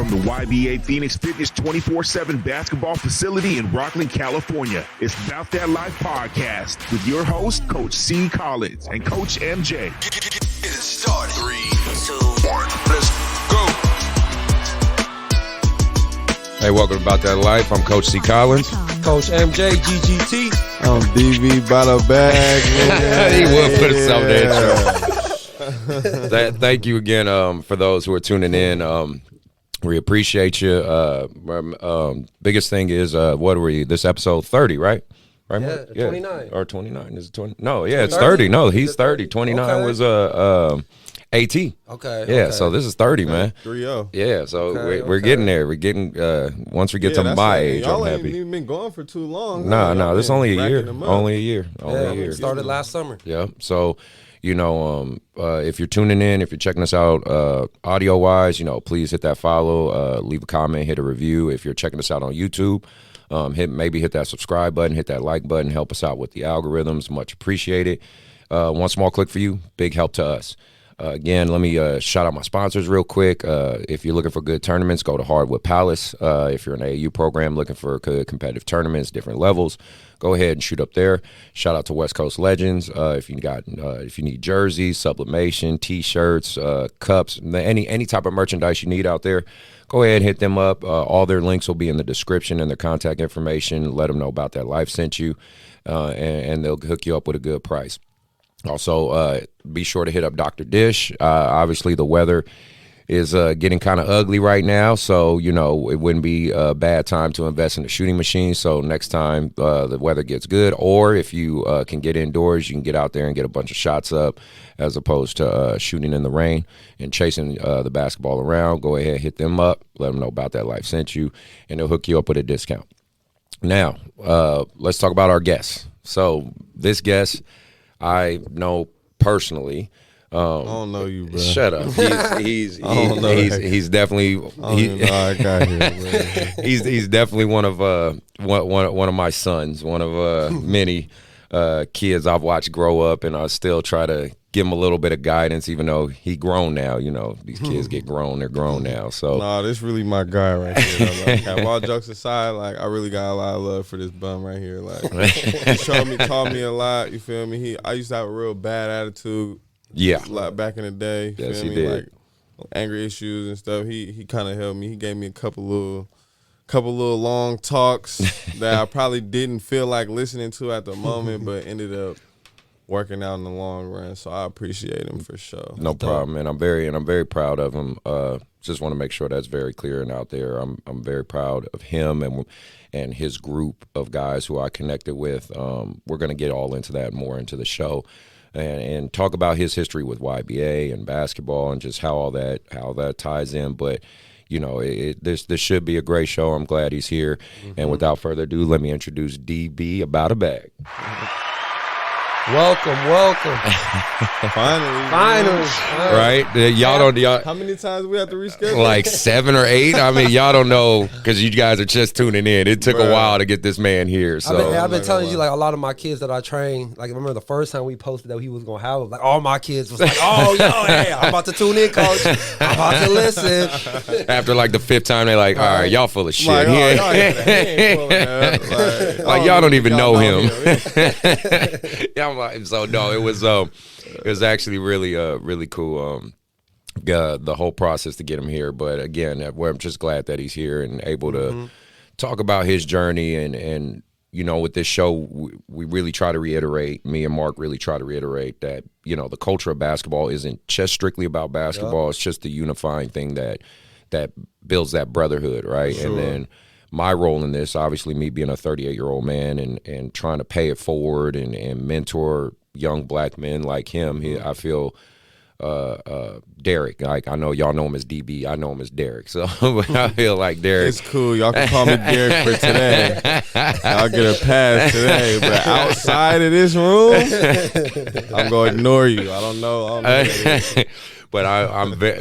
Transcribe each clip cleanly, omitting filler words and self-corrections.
from the YBA Phoenix Fitness 24/7 basketball facility in Rockland, California. It's Bout That Life podcast with your host, Coach C. Collins and Coach MJ. Get it started. 3, 2, 1, let's go. Hey, welcome to Bout That Life. I'm Coach C. Collins. Coach MJ, GGT. I'm DBBoutabag. He would put himself there. Thank you again for those who are tuning in. We appreciate you. Biggest thing is, what are we? This episode 30, right? Right, yeah, 29. Or 29. Is it 20? No, yeah, it's 30. No, he's 30. 29 okay. was AT. Okay. Yeah, so this is 30, man. 3-0. Yeah, so we're getting there. We're getting once we get to my age, y'all I'm ain't happy. even been going for too long. No, this only a year. Only a year. Started last summer. Yeah. So, if you're tuning in, if you're checking us out audio wise, please hit that follow, leave a comment, hit a review. If you're checking us out on YouTube, hit that subscribe button, hit that like button, help us out with the algorithms. Much appreciated. One small click for you, big help to us. Again, let me shout out my sponsors real quick. If you're looking for good tournaments, go to Hardwood Palace. If you're an AAU program looking for good competitive tournaments, different levels, go ahead and shoot up there. Shout out to West Coast Legends. If you need jerseys, sublimation, T-shirts, cups, any type of merchandise you need out there, go ahead and hit them up. All their links will be in the description and their contact information. Let them know About That Life sent you, and they'll hook you up with a good price. Also, be sure to hit up Dr. Dish. Obviously, the weather is getting kind of ugly right now, so, it wouldn't be a bad time to invest in a shooting machine. So next time the weather gets good, or if you can get indoors, you can get out there and get a bunch of shots up as opposed to shooting in the rain and chasing the basketball around. Go ahead, hit them up. Let them know About That Life sent you, and they'll hook you up with a discount. Now, let's talk about our guests. So this guest I know personally. I don't know you, bro. Shut up. He's definitely he's definitely one of my sons, one of many kids I've watched grow up, and I still try to give him a little bit of guidance, even though he grown now. These kids get grown; they're grown now. So this really my guy right here. Have all jokes aside, I really got a lot of love for this bum right here. He taught me a lot. You feel me? I used to have a real bad attitude. Yeah, back in the day. Yes, he did. Anger issues and stuff. He kind of helped me. He gave me a couple little long talks that I probably didn't feel like listening to at the moment, but ended up working out in the long run. So I appreciate him for sure. No problem, and I'm very proud of him. Just want to make sure that's very clear and out there. I'm very proud of him and his group of guys who I connected with. We're going to get all into that more into the show. And talk about his history with YBA and basketball and just how all that ties in. But this should be a great show. I'm glad he's here. Mm-hmm. And without further ado, let me introduce DBBoutabag. Welcome. Finally. Right? Y'all. How many times we have to reschedule? Like 7 or 8. I mean, y'all don't know because you guys are just tuning in. It took a while to get this man here. So I've been telling you, a lot of my kids that I train. I remember the first time we posted that he was gonna have, all my kids was like, "Oh, hey, I'm about to tune in, coach. I'm about to listen." After the 5th time, they're like, "All right, y'all full of shit." Y'all don't even know him. So no, it was actually really cool. The whole process to get him here, but again, I'm just glad that he's here and able to talk about his journey and with this show, we really try to reiterate. Me and Mark really try to reiterate that the culture of basketball isn't just strictly about basketball. Yep. It's just the unifying thing that builds that brotherhood, right? Sure. And then my role in this, obviously me being a 38-year-old man and trying to pay it forward and mentor young black men like him. I feel Derrick. I know y'all know him as DB. I know him as Derrick. So I feel like Derrick. It's cool. Y'all can call me Derrick for today. I'll get a pass today. But outside of this room, I'm going to ignore you. I don't know. But I'm very,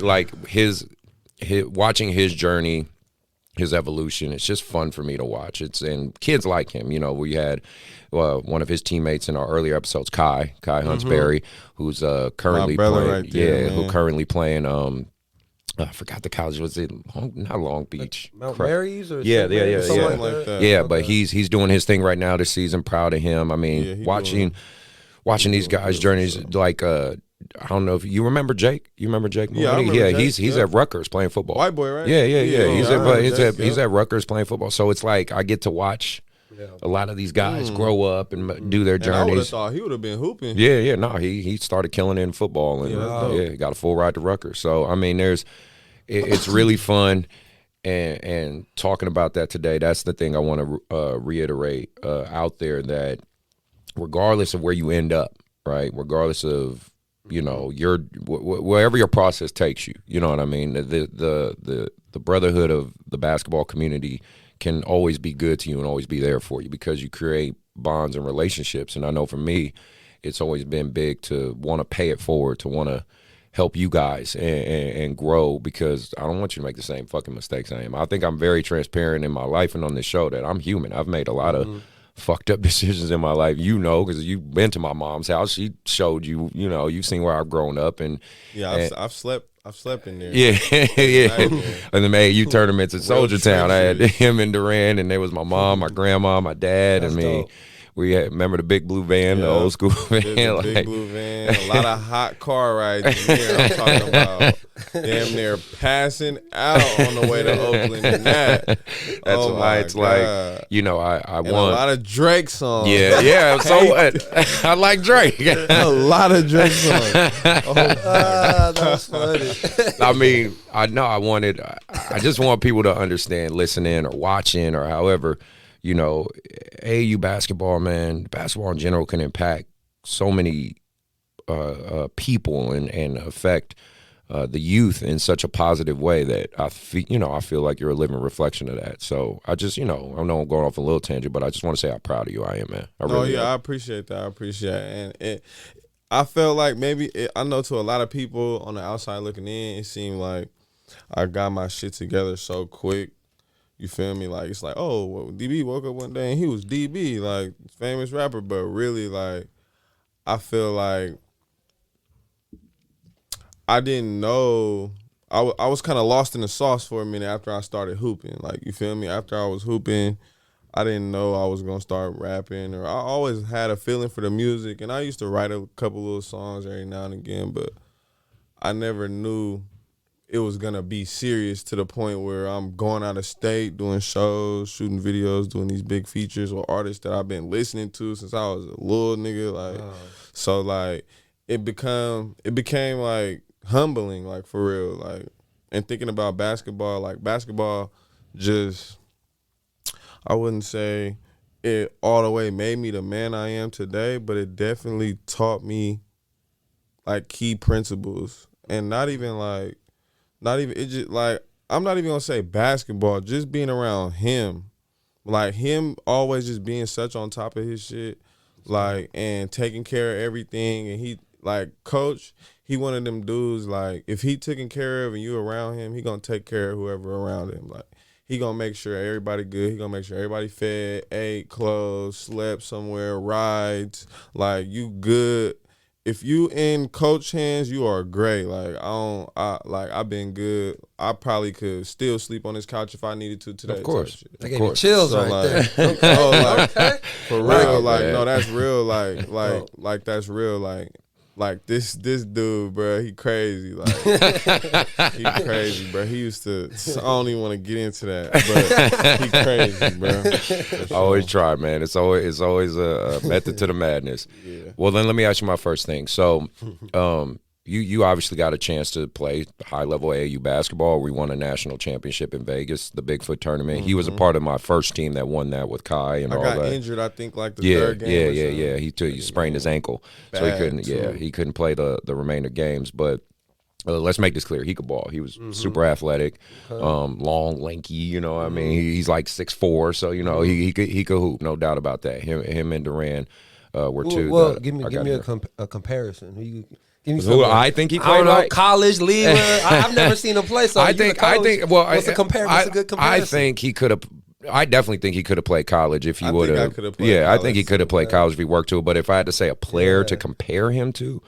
watching his journey, his evolution. It's just fun for me to watch. And kids like him. We had one of his teammates in our earlier episodes, Kai Huntsberry, who's currently playing. Right there, who currently playing I forgot the college. Was it not Long Beach? Mount Mary's or Yeah, St. Mary's, yeah. something Like that. Yeah, Okay. but he's doing his thing right now this season. Proud of him. I mean, Yeah, he watching these guys' journeys. Like I don't know if you remember Jake. You remember Jake? Yeah, I Maloney? remember yeah. Jake, He's yeah. at Rutgers playing football. White boy, right? Yeah. Yeah, He's at Rutgers playing football. So it's like I get to watch a lot of these guys grow up and do their And I would have journeys. thought he would have been hooping. Yeah. No, he started killing it in football and Yeah, that's dope. he got a full ride to Rutgers. So I mean, it's really fun. And talking about that today, that's the thing I want to reiterate out there, that regardless of where you end up, right? Regardless of your wherever your process takes you, you know what I mean. The brotherhood of the basketball community can always be good to you and always be there for you because you create bonds and relationships. And I know for me, it's always been big to want to pay it forward, to want to help you guys and grow, because I don't want you to make the same fucking mistakes I am. I think I'm very transparent in my life and on this show that I'm human. I've made a lot of fucked up decisions in my life, because you've been to my mom's house. She showed you, you've seen where I've grown up. And Yeah, I've slept in there. yeah, yeah. Nightmare. And then made you tournaments in Soldier Town. I had trenches. him and Duran, and there was my mom, my grandma, my dad. That's I mean, dope. we had, remember the big blue van, the old school van? There's a big blue van, a lot of hot car rides in here. I'm talking about damn near passing out on the way to Oakland and that. That's Oh why my it's God. like, I And a want. lot of Drake songs. Yeah. So what? I like Drake. A lot of Drake songs. That's funny. I mean, I just want people to understand, listening or watching or however, AAU basketball, man, basketball in general can impact so many people and affect the youth in such a positive way that I feel like you're a living reflection of that. So I just, I know I'm going off a little tangent, but I just want to say how proud of you I am, man. I really am. I appreciate that. I appreciate it. And I felt like I know to a lot of people on the outside looking in, it seemed like I got my shit together so quick. You feel me? Like, it's like, oh, well, DB woke up one day and he was DB, like, famous rapper. But really, like, I feel like I didn't know. I was kind of lost in the sauce for a minute after I started hooping. Like, you feel me? After I was hooping, I didn't know I was going to start rapping. Or I always had a feeling for the music. And I used to write a couple little songs every now and again. But I never knew it was going to be serious to the point where I'm going out of state, doing shows, shooting videos, doing these big features with artists that I've been listening to since I was a little nigga. Like, so like it became like humbling, like for real. Like, and thinking about basketball, like basketball just, I wouldn't say it all the way made me the man I am today, but it definitely taught me like key principles. And it just like, I'm not even gonna say basketball, just being around him. Like him always just being such on top of his shit, like, and taking care of everything. And he, like, coach, he one of them dudes, like, if he taken care of and you around him, he gonna take care of whoever around him. Like, he gonna make sure everybody good. He gonna make sure everybody fed, ate, clothes, slept somewhere, rides. Like, you good. If you in coach hands, you are great. Like, I've been good. I probably could still sleep on this couch if I needed to today. Of course. They gave me chills So, right like, there. oh, like, for real, like, man. no, that's real, like that's real, like this dude, bro, he crazy, like, he crazy, bro. He used to, I don't even want to get into that, but he crazy, bro. For I sure. always try, man. It's always a method to the madness. Yeah. Well, then let me ask you my first thing. So, you obviously got a chance to play high level AAU basketball. We won a national championship in Vegas, the Bigfoot tournament. He was a part of my first team that won that with Kai and I all got that. injured, I think, like the third game. or something. Yeah. He sprained his ankle, so he Bad, couldn't. too. Yeah, he couldn't play the remainder games. But let's make this clear: he could ball. He was super athletic, long, lanky. You know, what I mean, he's like 6'4", so he could hoop, no doubt about that. Him and Duran were two. Well, that give me I got here. a comparison. Give me Who something. I think he I played don't know, like. college, league. I've never seen him play. So I think. Well, what's a good comparison? I think he could have. I definitely think he could have played college if he I would think I have. could have played Yeah, I think college he could have too, played yeah. college if he worked to it. But if I had to say a player to compare him to,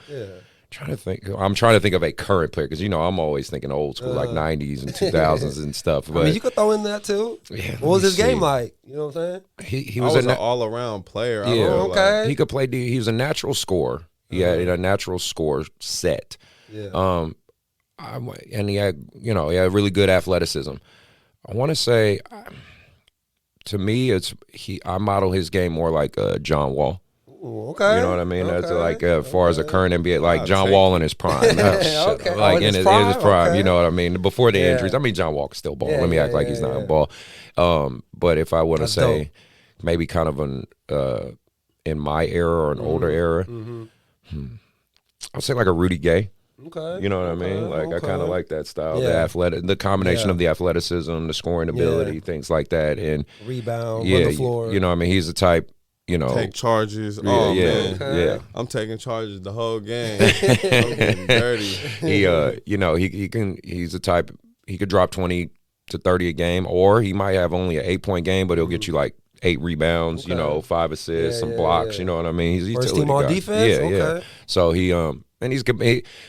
I'm trying to think of a current player because I'm always thinking old school, like 90s and 2000s and stuff. But I mean, you could throw in that too. Yeah, what was his game like? You know what I'm saying? He was an all around player. Yeah, okay. He could play. He was a natural scorer. He had a natural score set. Yeah. And he had really good athleticism. I want to say, to me, I model his game more like John Wall. Ooh, okay. You know what I mean? Okay. That's like as far as a current NBA, like John Wall in his prime. Okay. Like in his prime. Okay. You know what I mean? Before the injuries. I mean, John Wall can still ball. Let me act like he's not a ball. But if I want to say, dope. maybe kind of in my era or an older era, I'll say like a Rudy Gay. Okay. You know what I mean? Like I kind of like that style, the combination of the athleticism, the scoring ability, things like that, and rebound, on the floor. You know what I mean? He's the type. Take charges. Yeah, oh yeah, man, yeah. I'm taking charges the whole game. I'm getting dirty. He's the type. He could drop 20 to 30 a game, or he might have only an 8-point game, but he'll get you like 8 rebounds. 5 assists, some blocks. You know what I mean? He's first team on defense. Yeah. So and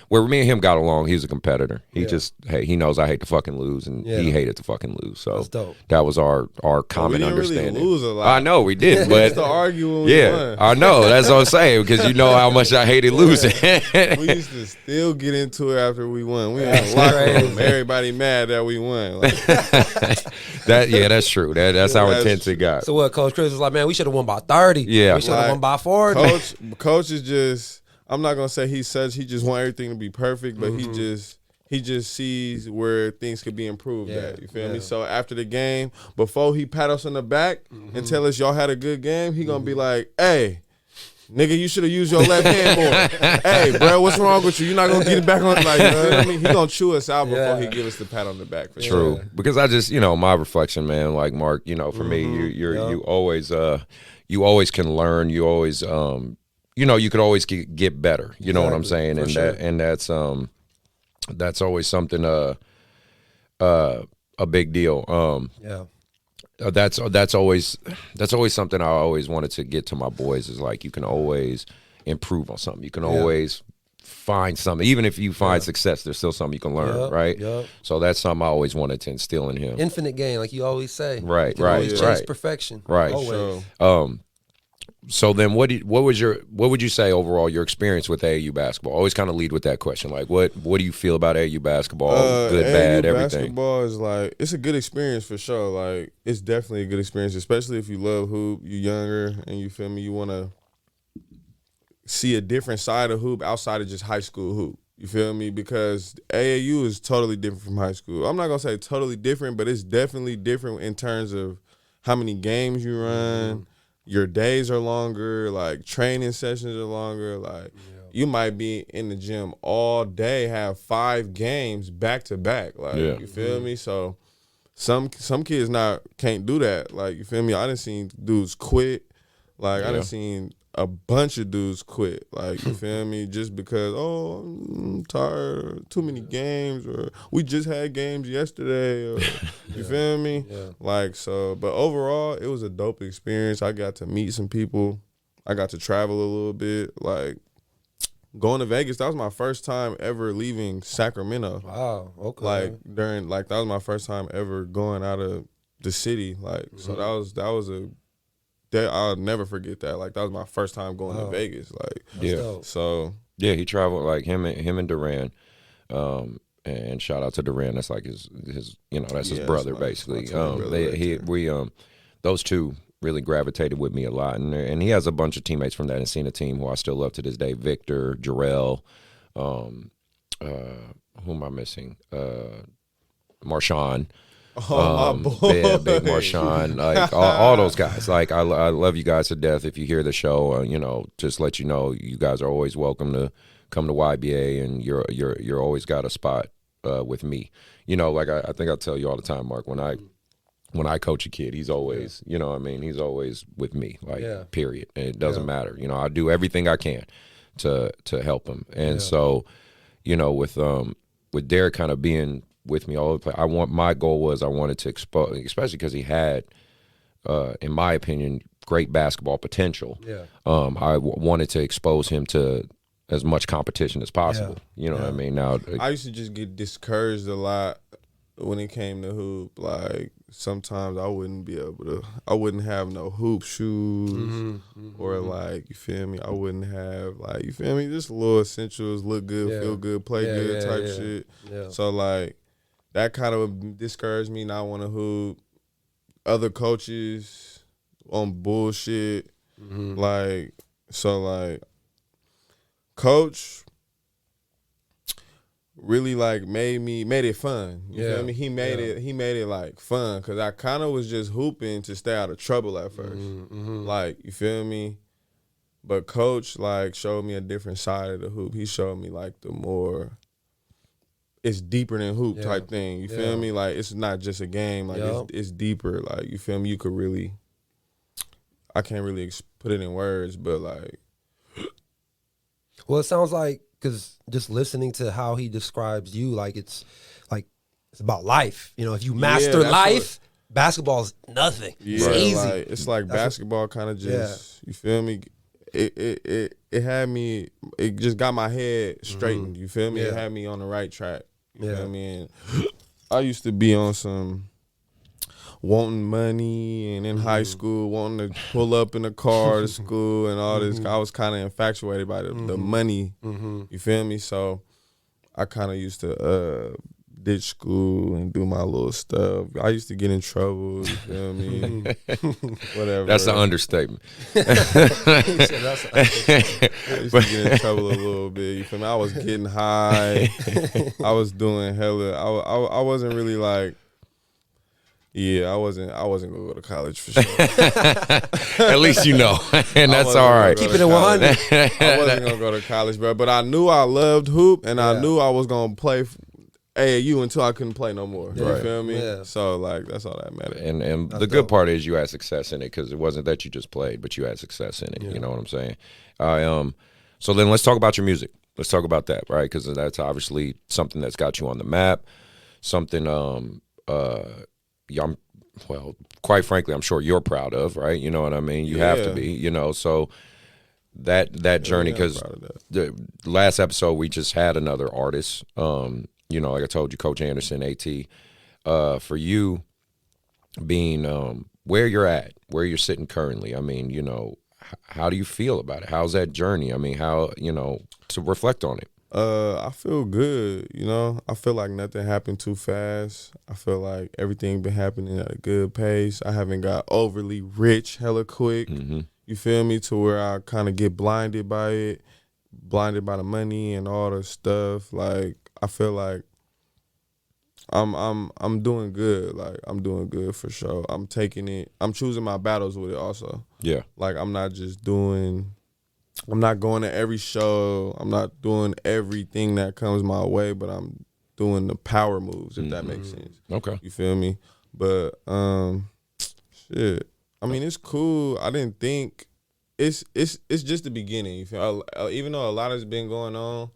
where me and him got along. He's a competitor. He knows I hate to fucking lose, and he hated to fucking lose. So that's dope. That was our common we didn't understanding. Really lose a lot. I know we did, but we used to argue when we won. I know. That's what I'm saying because you know how much I hated losing. We used to still get into it after we won. We in the locker room. Everybody mad that we won. That's true. That's how intense it got. So what? Coach Chris was like, man, we should have won by 30. Yeah, we should have won by 40. Coach is just. I'm not gonna say he just want everything to be perfect, but he just sees where things could be improved at. You feel me? So after the game, before he pat us on the back and tell us y'all had a good game, he gonna be like, "Hey, nigga, you should have used your left hand more. Hey, bro, what's wrong with you? You're not gonna get it back on." Like, you know what I mean? He gonna chew us out before he give us the pat on the back. For True, sure. because I just my reflection, man. Like Mark, for me, you always can learn. You always you could always get better. You know what I'm saying? And that's always something a big deal. That's always something I always wanted to get to my boys is like you can always improve on something. You can always find something. Even if you find success, there's still something you can learn, right? Yep. So that's something I always wanted to instill in him. Infinite gain, like you always say. Right, you can right, always chase perfection. Right. Always. Sure. So then, what would you say overall your experience with AAU basketball? Always kind of lead with that question. Like, what do you feel about AAU basketball? Good, bad, everything. Basketball is like it's a good experience for sure. Like it's definitely a good experience, especially if you love hoop. You're younger and you feel me. You want to see a different side of hoop outside of just high school hoop. You feel me? Because AAU is totally different from high school. I'm not gonna say totally different, but it's definitely different in terms of how many games you run. Your days are longer, like training sessions are longer. Like you might be in the gym all day, have 5 games back to back. Like you feel me? So some kids can't do that. Like you feel me? I done seen dudes quit. Like I done seen a bunch of dudes quit. Like you feel me? Just because I'm tired, too many games, or we just had games yesterday. Or, you feel me? Yeah. Like so, but overall, it was a dope experience. I got to meet some people. I got to travel a little bit. Like going to Vegas, that was my first time ever leaving Sacramento. Wow. Okay. Like that was my first time ever going out of the city. Like so I'll never forget that. Like that was my first time going to Vegas. Like so he traveled like him and Duran. And shout out to Duran. That's like his that's his brother basically. Those two really gravitated with me a lot, and he has a bunch of teammates from that Encina team who I still love to this day. Victor, Jarrell, who am I missing? Marshawn. Oh, my boy. Big Marshawn, like all those guys. Like I love you guys to death. If you hear the show, just let you know you guys are always welcome to come to YBA, and you're always got a spot with me. Like I think I tell you all the time, Mark. When I coach a kid, he's always, he's always with me. Like period. And it doesn't matter. I do everything I can to help him. And so, with Derrick kind of being with me all the time, my goal was I wanted to expose, especially because he had, in my opinion, great basketball potential. I wanted to expose him to as much competition as possible. You know what I mean? Now, I used to just get discouraged a lot when it came to hoop. Like sometimes I wouldn't have no hoop shoes or like, you feel me? I wouldn't have like, you feel me? Just little essentials, look good, feel good, play good type shit. Yeah. So like that kind of discouraged me not want to hoop. Other coaches on bullshit. Like, so like coach really like made it fun. You feel me? He made it like fun, because I kind of was just hooping to stay out of trouble at first. Like, you feel me? But coach like showed me a different side of the hoop. He showed me like the more, it's deeper than hoop type thing. You feel me? Like, it's not just a game. Like, it's deeper. Like, you feel me? You could really, I can't really put it in words, but like. Well, it sounds like, because just listening to how he describes you, like it's about life. You know, if you master life, basketball is nothing. It's easy. Like, it's like basketball kind of just, you feel me? It had me, it just got my head straightened. You feel me? It had me on the right track. You feel me? And I used to be on some wanting money, and in high school wanting to pull up in a car to school and all this. I was kind of infatuated by the money. You feel me? So I kind of used to ditch school and do my little stuff. I used to get in trouble. You feel me? Whatever. That's an understatement. I used to get in trouble a little bit. You feel me? I was getting high. I was doing hella. I wasn't really like. Yeah, I wasn't gonna go to college for sure. At least you know, and that's all right. Keep it at 100. I wasn't gonna go to college, bro. But I knew I loved hoop, and I knew I was gonna play AAU until I couldn't play no more. You feel me? Yeah. So like, that's all that mattered. And the good part is you had success in it, because it wasn't that you just played, but you had success in it. You know what I'm saying? So then let's talk about your music. Let's talk about that, right? Because that's obviously something that's got you on the map. Something well, quite frankly, I'm sure you're proud of, right? You know what I mean? You have to be, you know. So that journey, because the last episode we just had another artist. You know, like I told you, Coach Anderson, AT. For you being where you're at, where you're sitting currently, I mean, you know, how do you feel about it? How's that journey? I mean, how, you know, to reflect on it? I feel good, you know. I feel like nothing happened too fast. I feel like everything been happening at a good pace. I haven't got overly rich hella quick. You feel me? To where I kind of get blinded by it, blinded by the money and all the stuff. Like, I feel like I'm doing good. Like, I'm doing good for sure. I'm taking it. I'm choosing my battles with it also. Yeah. Like, I'm not going to every show. I'm not doing everything that comes my way, but I'm doing the power moves, if that makes sense. Okay. You feel me? But shit. I mean, it's cool. I didn't think it's just the beginning. You feel? Even though a lot has been going on,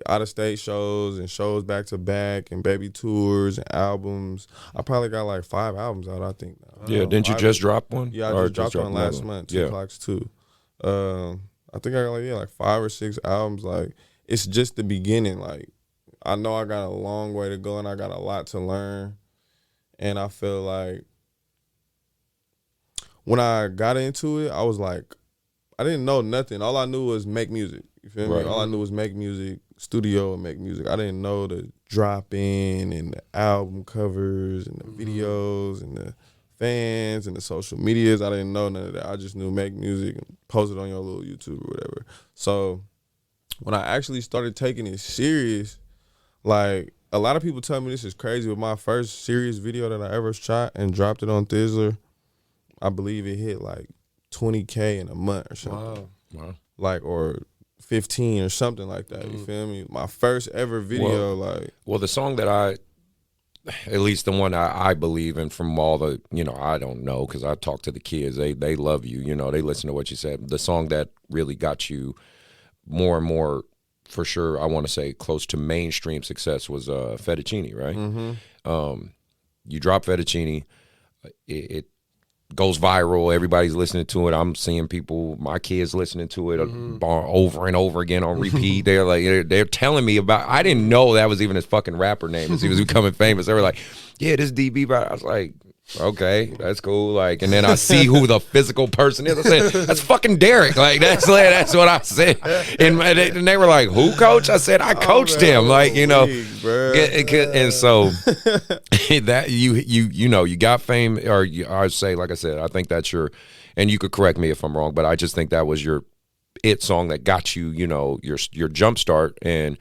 out of state shows and shows back to back and baby tours and albums. I probably got like 5 albums out, I think. Yeah, didn't you just drop one? Yeah, I just dropped one last month, 2 Clocks 2. I think I got like 5 or 6 albums. Like, it's just the beginning. Like, I know I got a long way to go and I got a lot to learn. And I feel like when I got into it, I was like, I didn't know nothing. All I knew was make music. You feel me? All I knew was make music, studio and make music. I didn't know the drop in and the album covers and the videos and the fans and the social medias. I didn't know none of that. I just knew make music and post it on your little YouTube or whatever. So when I actually started taking it serious, like, a lot of people tell me this is crazy, but my first serious video that I ever shot and dropped it on Thizzler, I believe it hit like 20K in a month or something. Wow. Like, or 15 or something like that. You feel me? My first ever video, Well, the song that at least the one I believe in from all the, you know, I don't know, because I talk to the kids. They love you. You know, they listen to what you said. The song that really got you more and more, for sure, I want to say close to mainstream success was Fettuccine, right? You dropped Fettuccine. It goes viral. Everybody's listening to it. I'm seeing people, my kids listening to it over and over again on repeat. They're like, they're telling me about. I didn't know that was even his fucking rapper name as he was becoming famous. They were like, yeah, this DB. I was like, okay, that's cool. Like, and then I see who the physical person is. I said, that's fucking Derrick. Like, that's what I said. And they were like, who, coach? I said, I coached him. Like, you know, and so that you got fame, or I'd say, like I said, I think that's your, and you could correct me if I'm wrong, but I just think that was your it song that got you, your jump start. And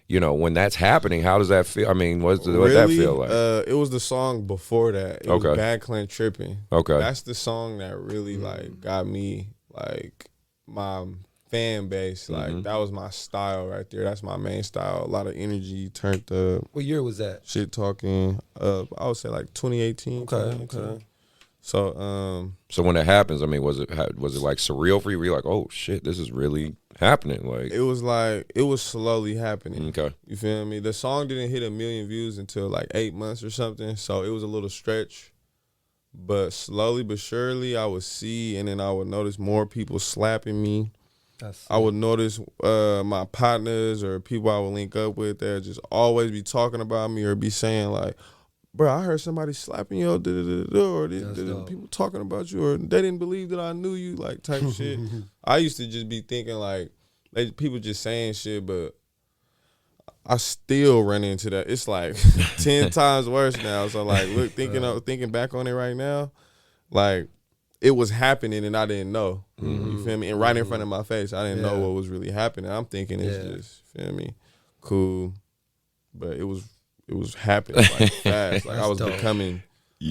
when that's happening, how does that feel? I mean, what that feel like? It was the song before that. It was Bad Clint Trippin'. Okay. That's the song that really, got me, my fan base. That was my style right there. That's my main style. A lot of energy turned up. What year was that? Shit talking. I would say 2018. Okay. So when it happens, I mean, was it like surreal for you? Were you like, oh shit, this is really happening? Like it was slowly happening. Okay, you feel me? The song didn't hit 1 million views until 8 months or something, so it was a little stretch. But slowly but surely, I would see, and then I would notice more people slapping me. I would notice my partners or people I would link up with that just always be talking about me or be saying like, bro, I heard somebody slapping you, or people talking about you, or they didn't believe that I knew you, type shit. I used to just be thinking people just saying shit, but I still run into that. It's 10 times worse now. So look, thinking back on it right now, it was happening and I didn't know. You feel me? And right in front of my face, I didn't know what was really happening. I'm thinking it's just, feel me, cool, but it was happening fast. I was becoming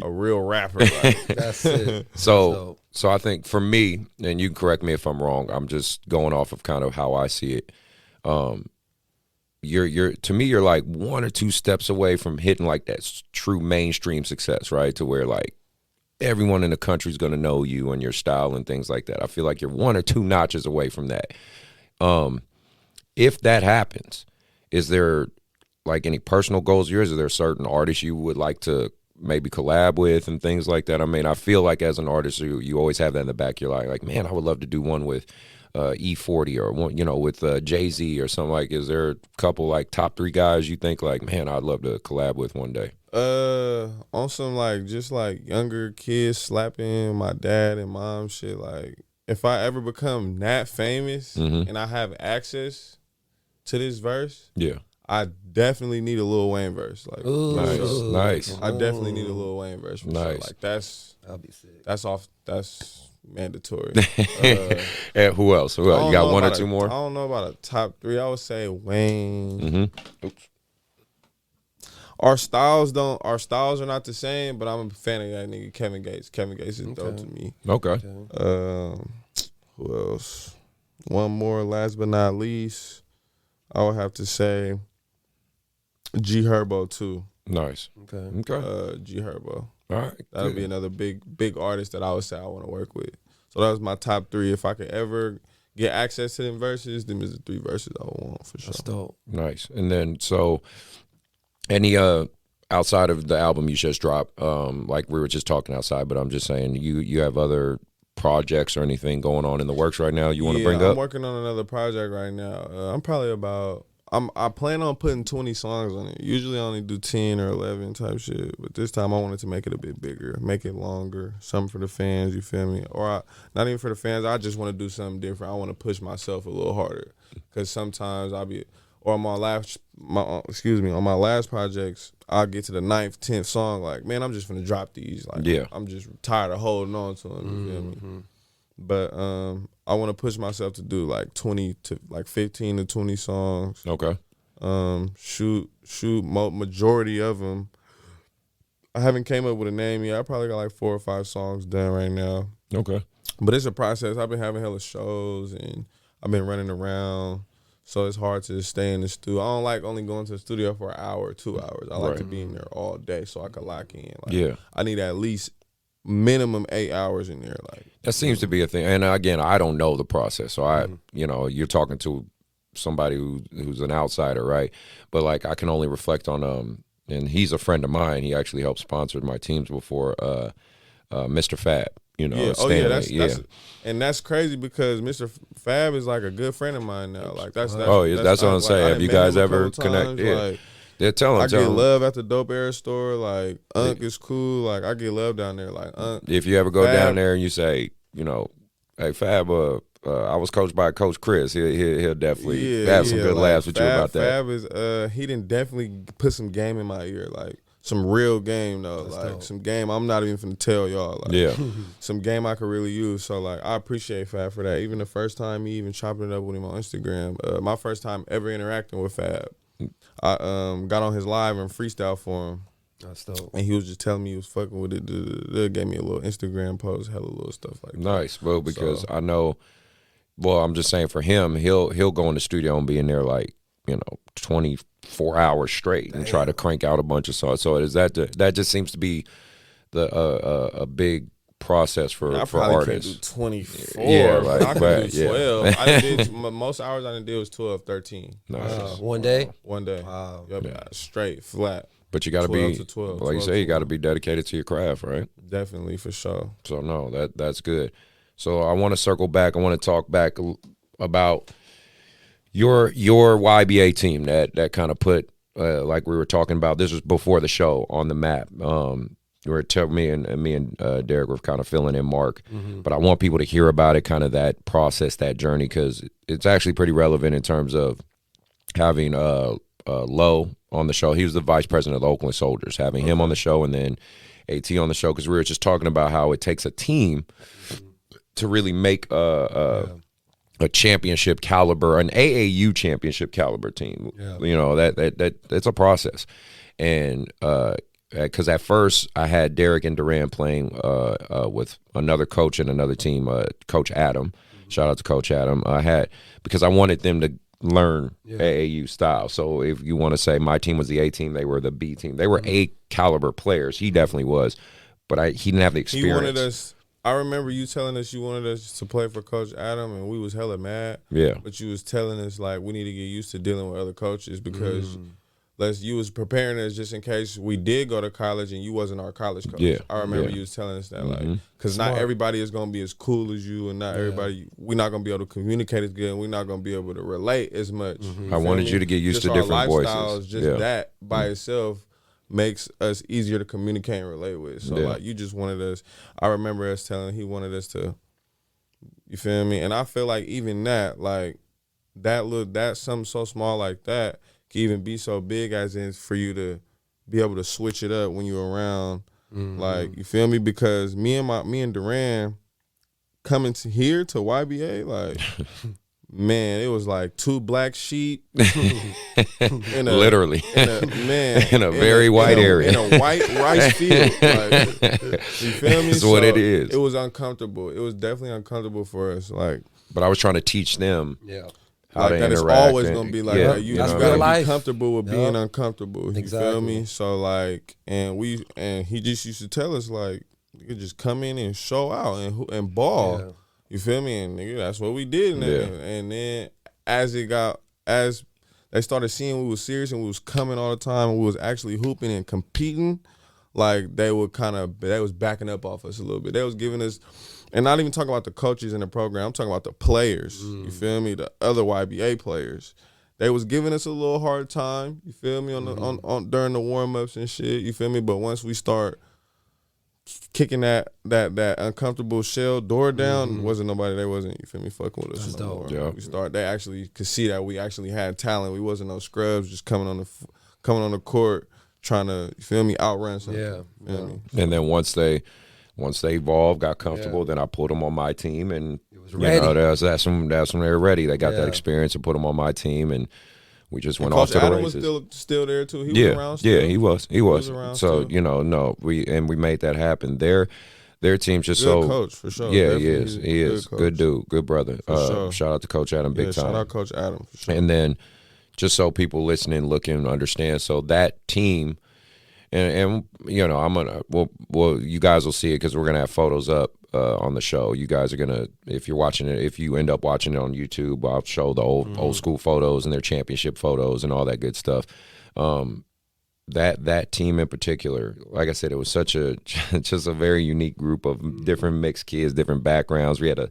a real rapper. That's it. So I think for me, and you can correct me if I'm wrong, I'm just going off of kind of how I see it. To me, you're 1 or 2 steps away from hitting that true mainstream success, right? To where everyone in the country is going to know you and your style and things like that. I feel like you're 1 or 2 notches away from that. If that happens, is there any personal goals of yours? Are there certain artists you would like to maybe collab with and things like that? I mean, I feel like as an artist, you always have that in the back of your like, man, I would love to do one with E40 or one, with Jay-Z or something. Is there a couple top 3 guys you think man, I'd love to collab with one day? On some just younger kids slapping my dad and mom shit. If I ever become that famous and I have access to this verse, I definitely need a Lil Wayne verse. Nice. I definitely need a Lil Wayne verse. For sure. That'll be sick. That's mandatory. And who else? You got 1 or 2 more? I don't know about a top 3. I would say Wayne. Oops. Our styles are not the same, but I'm a fan of that nigga Kevin Gates. Kevin Gates is dope to me. Okay. Who else? One more, last but not least, I would have to say G Herbo too. Nice. Okay. G Herbo. All right. That would be another big artist that I would say I want to work with. So that was my top 3. If I could ever get access to them verses, them is the 3 verses I would want for sure. That's dope. Nice. And then any outside of the album you just dropped, we were just talking outside, but I'm just saying you have other projects or anything going on in the works right now you want to bring up? I'm working on another project right now. I'm probably I plan on putting 20 songs on it. Usually I only do 10 or 11 type shit, but this time I wanted to make it a bit bigger, make it longer, something for the fans, you feel me? Or not even for the fans, I just want to do something different. I want to push myself a little harder because sometimes on my last projects, I'll get to the 9th, 10th song, man, I'm just gonna drop these. I'm just tired of holding on to them, you feel me? But I want to push myself to do 20 to 15 to 20 songs. Okay. Shoot, majority of them. I haven't came up with a name yet. I probably got 4 or 5 songs done right now. Okay. But it's a process. I've been having hella shows and I've been running around. So it's hard to stay in the studio. I don't like only going to the studio for an hour or 2 hours. I like to be in there all day so I can lock in. I need at least minimum 8 hours in there. That seems to be a thing. And again, I don't know the process. So you're talking to somebody who's an outsider, right? But I can only reflect on and he's a friend of mine. He actually helped sponsor my teams before. Mr. Fab. You know, Yeah. Stanley. That's and that's crazy because Mr. Fab is like a good friend of mine now. Like that's that's what I'm saying. Have you guys ever connected? Yeah. Like, yeah, tell him. I get love at the Dope Air store. Like Unc is cool. Like I get love down there. Like Unc. If you ever go Fab, down there and you say, you know, hey Fab, I was coached by Coach Chris. He'll definitely have some good laughs with you about that. Fab is he didn't definitely put some game in my ear, like some real game though, that's like dope. Some game I'm not even finna tell y'all. Like, some game I could really use. So like I appreciate Fab for that. Even the first time me even chopping it up with him on Instagram, my first time ever interacting with Fab, I got on his live and freestyle for him. That's dope. And he was just telling me he was fucking with it. They gave me a little Instagram post, hella little stuff like that. Nice, bro. Because I know. Well, I'm just saying for him, he'll go in the studio and be in there like 24 hours straight and try to crank out a bunch of songs. So that just seems to be a big process for artists. Can't do 24. Yeah, like, I can do 12. Yeah. I did most hours I did was 12, 13. Nice. One day. Wow. Yep, straight flat. But you got to be, 12, like you say, you got to be dedicated to your craft, right? Definitely, for sure. So no, that's good. So I want to circle back. I want to talk back about your YBA team that kind of put, like we were talking about. This was before the show, on the map. Me and Derrick were kind of filling in Mark, but I want people to hear about it, kind of that process, that journey, because it's actually pretty relevant in terms of having Lowe on the show. He was the vice president of the Oakland Soldiers. Having him on the show and then AT on the show, because we were just talking about how it takes a team to really make a championship caliber, an AAU championship caliber team. Yeah. You know, that it's a process. And because at first I had Derrick and Duran playing with another coach and another team, Coach Adam. Shout out to Coach Adam. Because I wanted them to learn AAU style. So if you want to say my team was the A team, they were the B team. They were A caliber players. He definitely was, but he didn't have the experience. He wanted us. I remember you telling us you wanted us to play for Coach Adam, and we was hella mad. Yeah. But you was telling us like we need to get used to dealing with other coaches because you was preparing us just in case we did go to college and you wasn't our college coach. Yeah. I remember you was telling us that, like, because not everybody is going to be as cool as you, and not everybody, we're not going to be able to communicate as good, and we're not going to be able to relate as much. I wanted you to get used to different voices. Just that by itself makes us easier to communicate and relate with. So, like, you just wanted us, I remember us telling he wanted us to, you feel me? And I feel like even that, like, that something so small like that, can even be so big as in for you to be able to switch it up when you're around. Like, you feel me? Because me and Duran coming to here to YBA, like, man, it was like two black sheep literally in a very white area. In a white rice field. Like, you feel me? That's what it is. It was uncomfortable. It was definitely uncomfortable for us. Like, but I was trying to teach them how like to that. It's always gonna be like that. You that's gotta life. be comfortable with being uncomfortable. You feel me? So like, and he just used to tell us like, you could just come in and show out and ball. Yeah. You feel me? And nigga, that's what we did. And then as they started seeing we was serious and we was coming all the time and we was actually hooping and competing, like they was backing up off us a little bit. They was giving us. And not even talking about the coaches in the program. I'm talking about the players. You feel me? The other YBA players. They was giving us a little hard time. You feel me? On during the warm ups and shit. You feel me? But once we start kicking that uncomfortable shell door down, wasn't nobody. They wasn't. You feel me? Fucking with us no more. Yeah. They actually could see that we actually had talent. We wasn't no scrubs just coming on the court trying to, you feel me, outrun something. Yeah. You feel me? And then once they evolved, got comfortable, then I put them on my team, and it was ready. That's when they were ready. They got that experience and put them on my team, and we just went off to the Adam races. Was still there too. He was around. Still. Yeah, he was. He was around so still. We made that happen. Their team's just good coach for sure. Yeah, he is. Good dude, good brother. Sure. Shout out to Coach Adam, big time. Shout out Coach Adam for sure. And then just so people listening, looking, understand. So that team. And you know, I'm gonna well you guys will see it because we're gonna have photos up on the show. You guys are gonna, if you're watching it, if you end up watching it on YouTube, I'll show the old school photos and their championship photos and all that good stuff. that team in particular, like I said, it was such a just a very unique group of different mixed kids, different backgrounds. We had a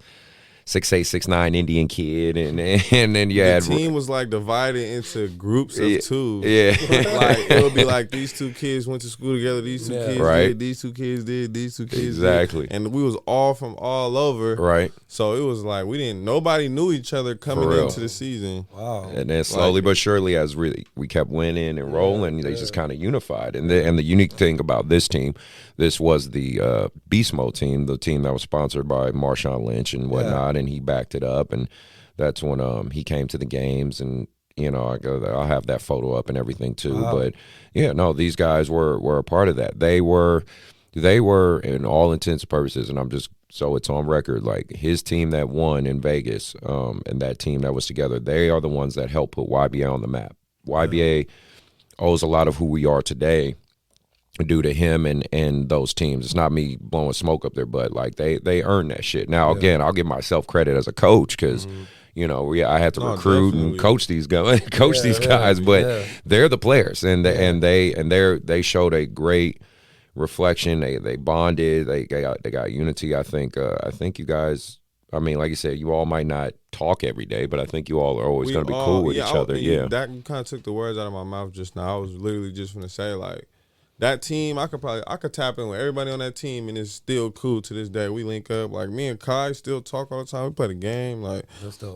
6'8", 6'9" Indian kid, and then you had the team was like divided into groups of two. Yeah, like it would be like these two kids went to school together. These two kids right. did. These two kids did. These two kids exactly. did. And we was all from all over. Right. So it was like nobody knew each other coming into the season. Wow. And then slowly but surely, as we kept winning and rolling, they just kind of unified. And the unique thing about this team, this was the Beastmode team, the team that was sponsored by Marshawn Lynch and whatnot, and he backed it up. And that's when he came to the games, and I'll have that photo up and everything too. Wow. But yeah, no, these guys were a part of that. They were in all intents and purposes, and I'm just. So it's on record, like his team that won in Vegas and that team that was together, they are the ones that helped put YBA on the map. YBA owes a lot of who we are today due to him and those teams. It's not me blowing smoke up their butt. Like they earned that shit. Now, again, I'll give myself credit as a coach because, I had to recruit and coach these guys, but they're the players and they showed a great reflection. They bonded. They got unity. I think you guys. I mean, like you said, you all might not talk every day, but I think you all are always going to be cool with each other. Yeah, that kind of took the words out of my mouth just now. I was literally just going to say like that team. I could tap in with everybody on that team, and it's still cool to this day. We link up. Like me and Kai still talk all the time. We play the game. Like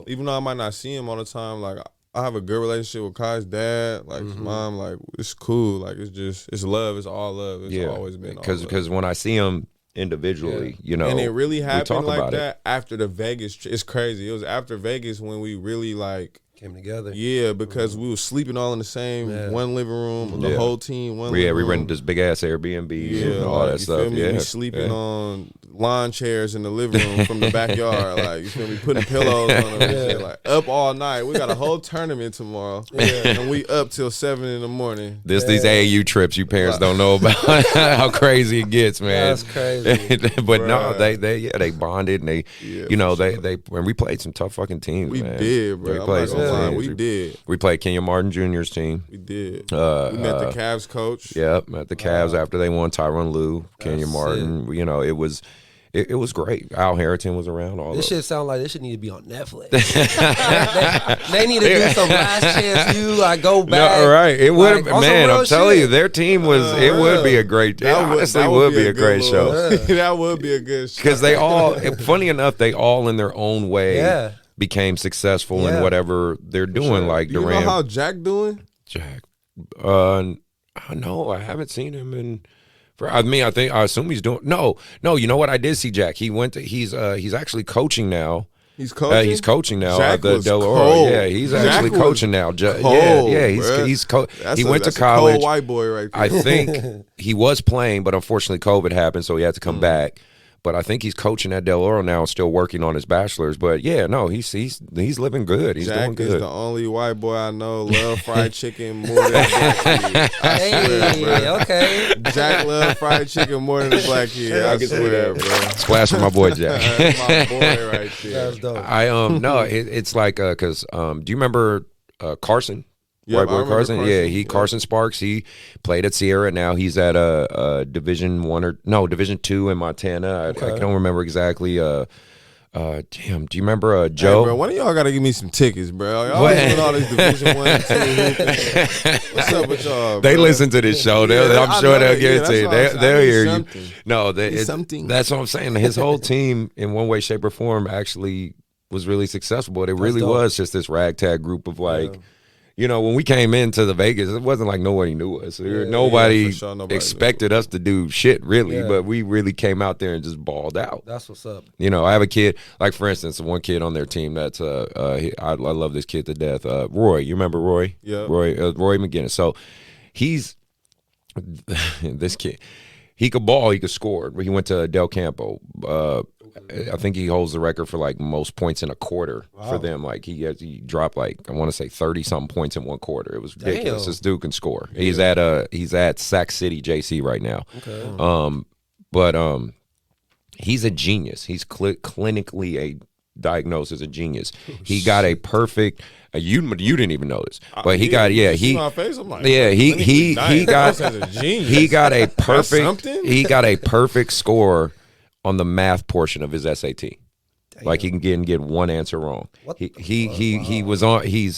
even though I might not see him all the time, like. I have a good relationship with Kai's dad, like his mom, like it's cool, like it's love, it's all love, it's always been all love. Because when I see him individually, and it really happened like that after the Vegas. It's crazy. It was after Vegas when we really like came together. Yeah, because we were sleeping all in the same one living room, the whole team. We rented this big ass Airbnb and all that stuff. We sleeping on lawn chairs in the living room from the backyard. Like you feel me, putting pillows on them and shit. Like up all night. We got a whole tournament tomorrow, and we up till 7 in the morning. These AAU trips you parents don't know about how crazy it gets, man. That's crazy. But no, they bonded and they and we played some tough fucking teams. We man. did, bro. We played some teams. We did. We played Kenyon Martin Jr.'s team. We did. We met the Cavs coach. Yep, met the Cavs after they won. Tyronn Lue, Kenyon Martin. It was great. Al Harrington was around. This shit sound like this shit need to be on Netflix. they need to do some Last Chance U. I go back. No, right. It would, man. I'm telling you, their team was. It would be a great. Honestly, would be a great show. That would be a good show. Because they all, funny enough, they all in their own way became successful in whatever they're doing. Sure. Like do you know how Jack doing? Jack, no, I haven't seen him in. I assume he's doing. No. You know what? I did see Jack. He went to. He's actually coaching now. He's coaching. He's coaching now Jack at the was Del Oro. Cold. Yeah, he's actually coaching now. Cold, He's he went to college. A cold white boy right there. I think he was playing, but unfortunately COVID happened, so he had to come back. But I think he's coaching at Del Oro now, still working on his bachelor's. But yeah, no, he's living good. He's doing good. Jack is the only white boy I know love fried chicken more than black kid. I swear, okay. Jack love fried chicken more than the black kid. I swear, bro. Splash for my boy Jack. That's my boy right there. That's dope. It's like because do you remember Carson? Yeah, White boy Carson. Carson Sparks. He played at Sierra. Now he's at Division Division II in Montana. I don't remember exactly. Damn, do you remember Joe? Hey, bro, one of y'all got to give me some tickets, bro. Y'all doing all this Division I, II. What's up with y'all? They listen to this show. I'm sure they'll give it to you. They'll hear you. No, that's what I'm saying. His whole team, in one way, shape, or form, actually was really successful. But it really was just this ragtag group of like. When we came into the Vegas, it wasn't like nobody knew us. Nobody expected us to do shit, really. But we really came out there and just balled out. That's what's up. I have a kid, like for instance, one kid on their team that's I love this kid to death. Roy, you remember Roy? Yeah. Roy McGinnis. So he's this kid. He could ball, he could score. He went to Del Campo. I think he holds the record for like most points in a quarter for them. Like he dropped like I want to say 30-something points in one quarter. It was ridiculous. This dude can score. Yeah. He's at Sac City JC right now. Okay. But he's a genius. He's clinically diagnosed as a genius. He got a perfect. You didn't even know this, but he got my face, I'm like, he got as a genius. he got a perfect something? he got a perfect score on the math portion of his SAT. Damn. Like he can get one answer wrong. He was on. He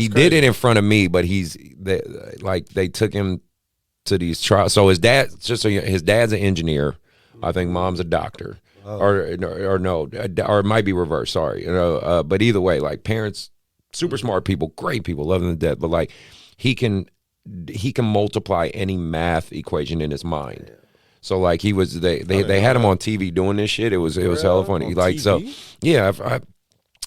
did it in front of me, but they took him to these trials. So his dad's an engineer. I think mom's a doctor, or no, or it might be reversed. Sorry, but either way, like parents, super smart people, great people, love them to death. But like he can multiply any math equation in his mind. So like they had him on TV doing this shit. It was hella funny. Like TV? So yeah,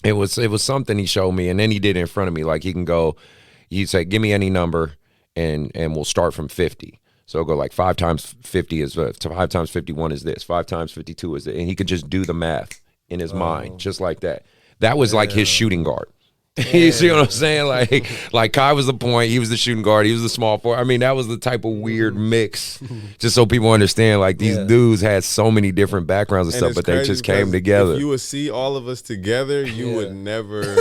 it was something he showed me, and then he did it in front of me. Like he'd say, give me any number, and we'll start from 50. So it'll go like 5 times 50 is 5 times 51 is this, 5 times 52 is it, and he could just do the math in his mind just like that. That was like his shooting guard. You see what I'm saying? Like Kai was the point, he was the shooting guard, he was the small forward. I mean, that was the type of weird mix. Just so people understand, like these dudes had so many different backgrounds and stuff, but they just came together. If you would see all of us together, you would never.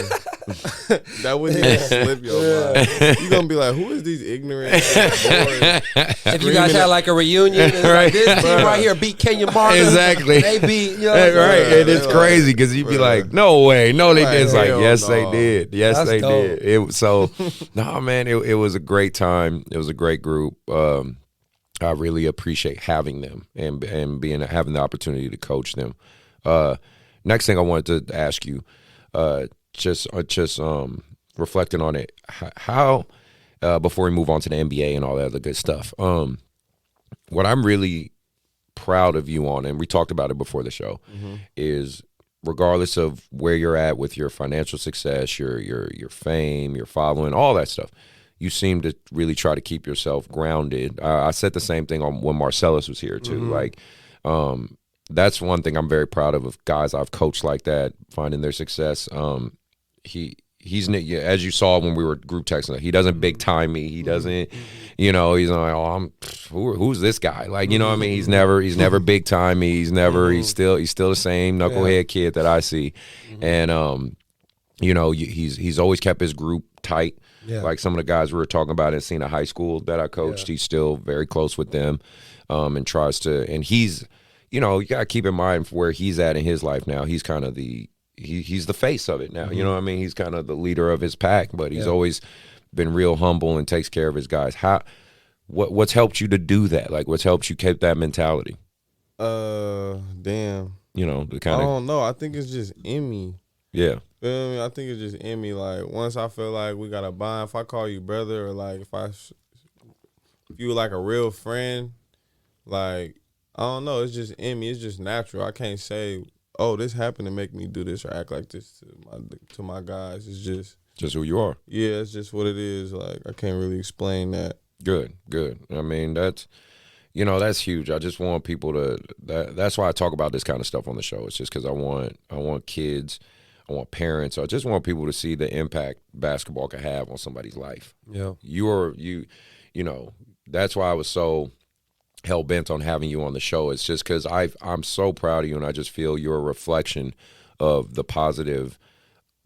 That wouldn't even slip your mind. You're gonna be like, who is these ignorant boys? If you guys had like a reunion, and like, this team right here beat Kenya Martin. Exactly. They beat, right. And it's crazy because you'd be like, no way, no, they did. It's like, yes, they did. Yes, that's they dope. Did. No, man, it was a great time. It was a great group. I really appreciate having them and having the opportunity to coach them. Next thing I wanted to ask you, just reflecting on it, how before we move on to the NBA and all that other good stuff, what I'm really proud of you on, and we talked about it before the show, is regardless of where you're at with your financial success, your fame, your following, all that stuff, you seem to really try to keep yourself grounded. I said the same thing on when Marcellus was here too. Like, that's one thing I'm very proud of guys I've coached like that, finding their success. He's as you saw when we were group texting, he doesn't big time me. He doesn't, he's like, oh, who's this guy? Like, you know what I mean? He's never big time me. He's still the same knucklehead kid that I see. And, he's always kept his group tight. Yeah. Like some of the guys we were talking about at Encina High School that I coached, he's still very close with them, and tries to, and he's, you got to keep in mind where he's at in his life now. He's kind of he's the face of it now. You know what I mean? He's kind of the leader of his pack, but he's always been real humble and takes care of his guys. What's helped you to do that? Like, what's helped you keep that mentality? Damn. The kind of, I don't know. I think it's just in me. Yeah. Feel me? I think it's just in me. Like, once I feel like we got a bond, if I call you brother, or like if you were like a real friend, like, I don't know. It's just in me. It's just natural. I can't say, oh, this happened to make me do this or act like this to my guys. It's just who you are. Yeah, it's just what it is. Like, I can't really explain that. Good. I mean, that's huge. I just want people to. That's why I talk about this kind of stuff on the show. It's just because I want kids. I want parents. I just want people to see the impact basketball can have on somebody's life. Yeah. That's why I was so hell-bent on having you on the show. It's just because I'm so proud of you, and I just feel you're a reflection of the positive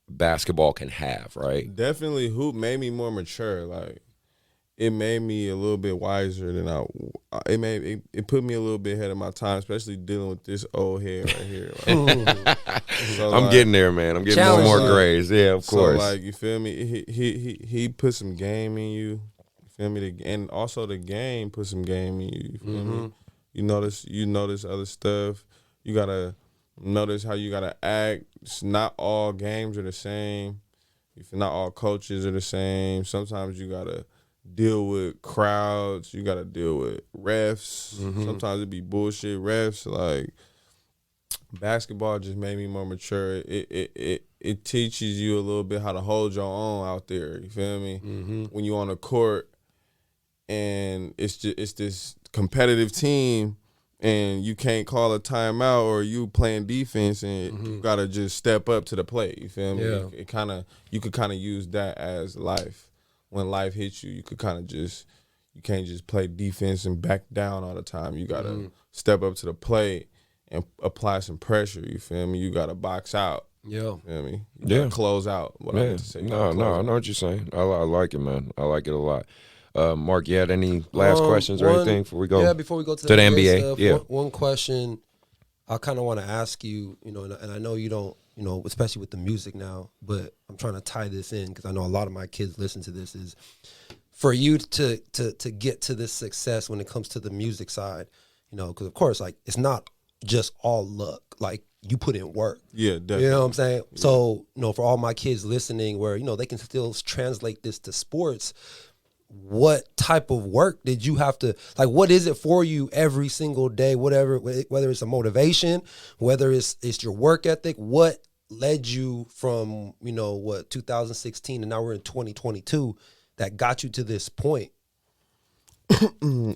basketball can have, right? Definitely hoop made me more mature. Like, it made me a little bit wiser than it put me a little bit ahead of my time, especially dealing with this old head right here. Like, so I'm getting there, man. I'm getting more and more grays. Yeah, of course. So, like, you feel me? He put some game in you. You feel me? And also the game put some game in you. You feel me? You notice other stuff. You gotta notice how you gotta act. It's not all games are the same. Not all coaches are the same. Sometimes you gotta deal with crowds. You gotta deal with refs. Sometimes it be bullshit refs. Like, basketball just made me more mature. It teaches you a little bit how to hold your own out there. You feel me? When you on the court and it's this competitive team and you can't call a timeout, or you playing defense and you gotta just step up to the plate. You feel me? Yeah. You could kind of use that as life. When life hits you, you could kind of you can't just play defense and back down all the time. You gotta step up to the plate and apply some pressure. You feel me? You got to box out. Yeah. You feel me? You Yeah. gotta close out. What I Yeah. meant to say. No, I know what you're saying. I like it, man. I like it a lot. Mark, you had any last questions or anything before we go? Yeah, before we go to the the NBA. stuff, Yeah. One question I kind of want to ask you, and I know you don't, especially with the music now, but I'm trying to tie this in because I know a lot of my kids listen to this, is for you to get to this success when it comes to the music side, because of course, like, it's not just all luck. Like, you put in work. Yeah, definitely. You know what I'm saying? Yeah. So, for all my kids listening where, they can still translate this to sports, what type of work did you have to, like, what is it for you every single day, whether it's a motivation, whether it's your work ethic, what led you from, 2016 and now we're in 2022 that got you to this point? I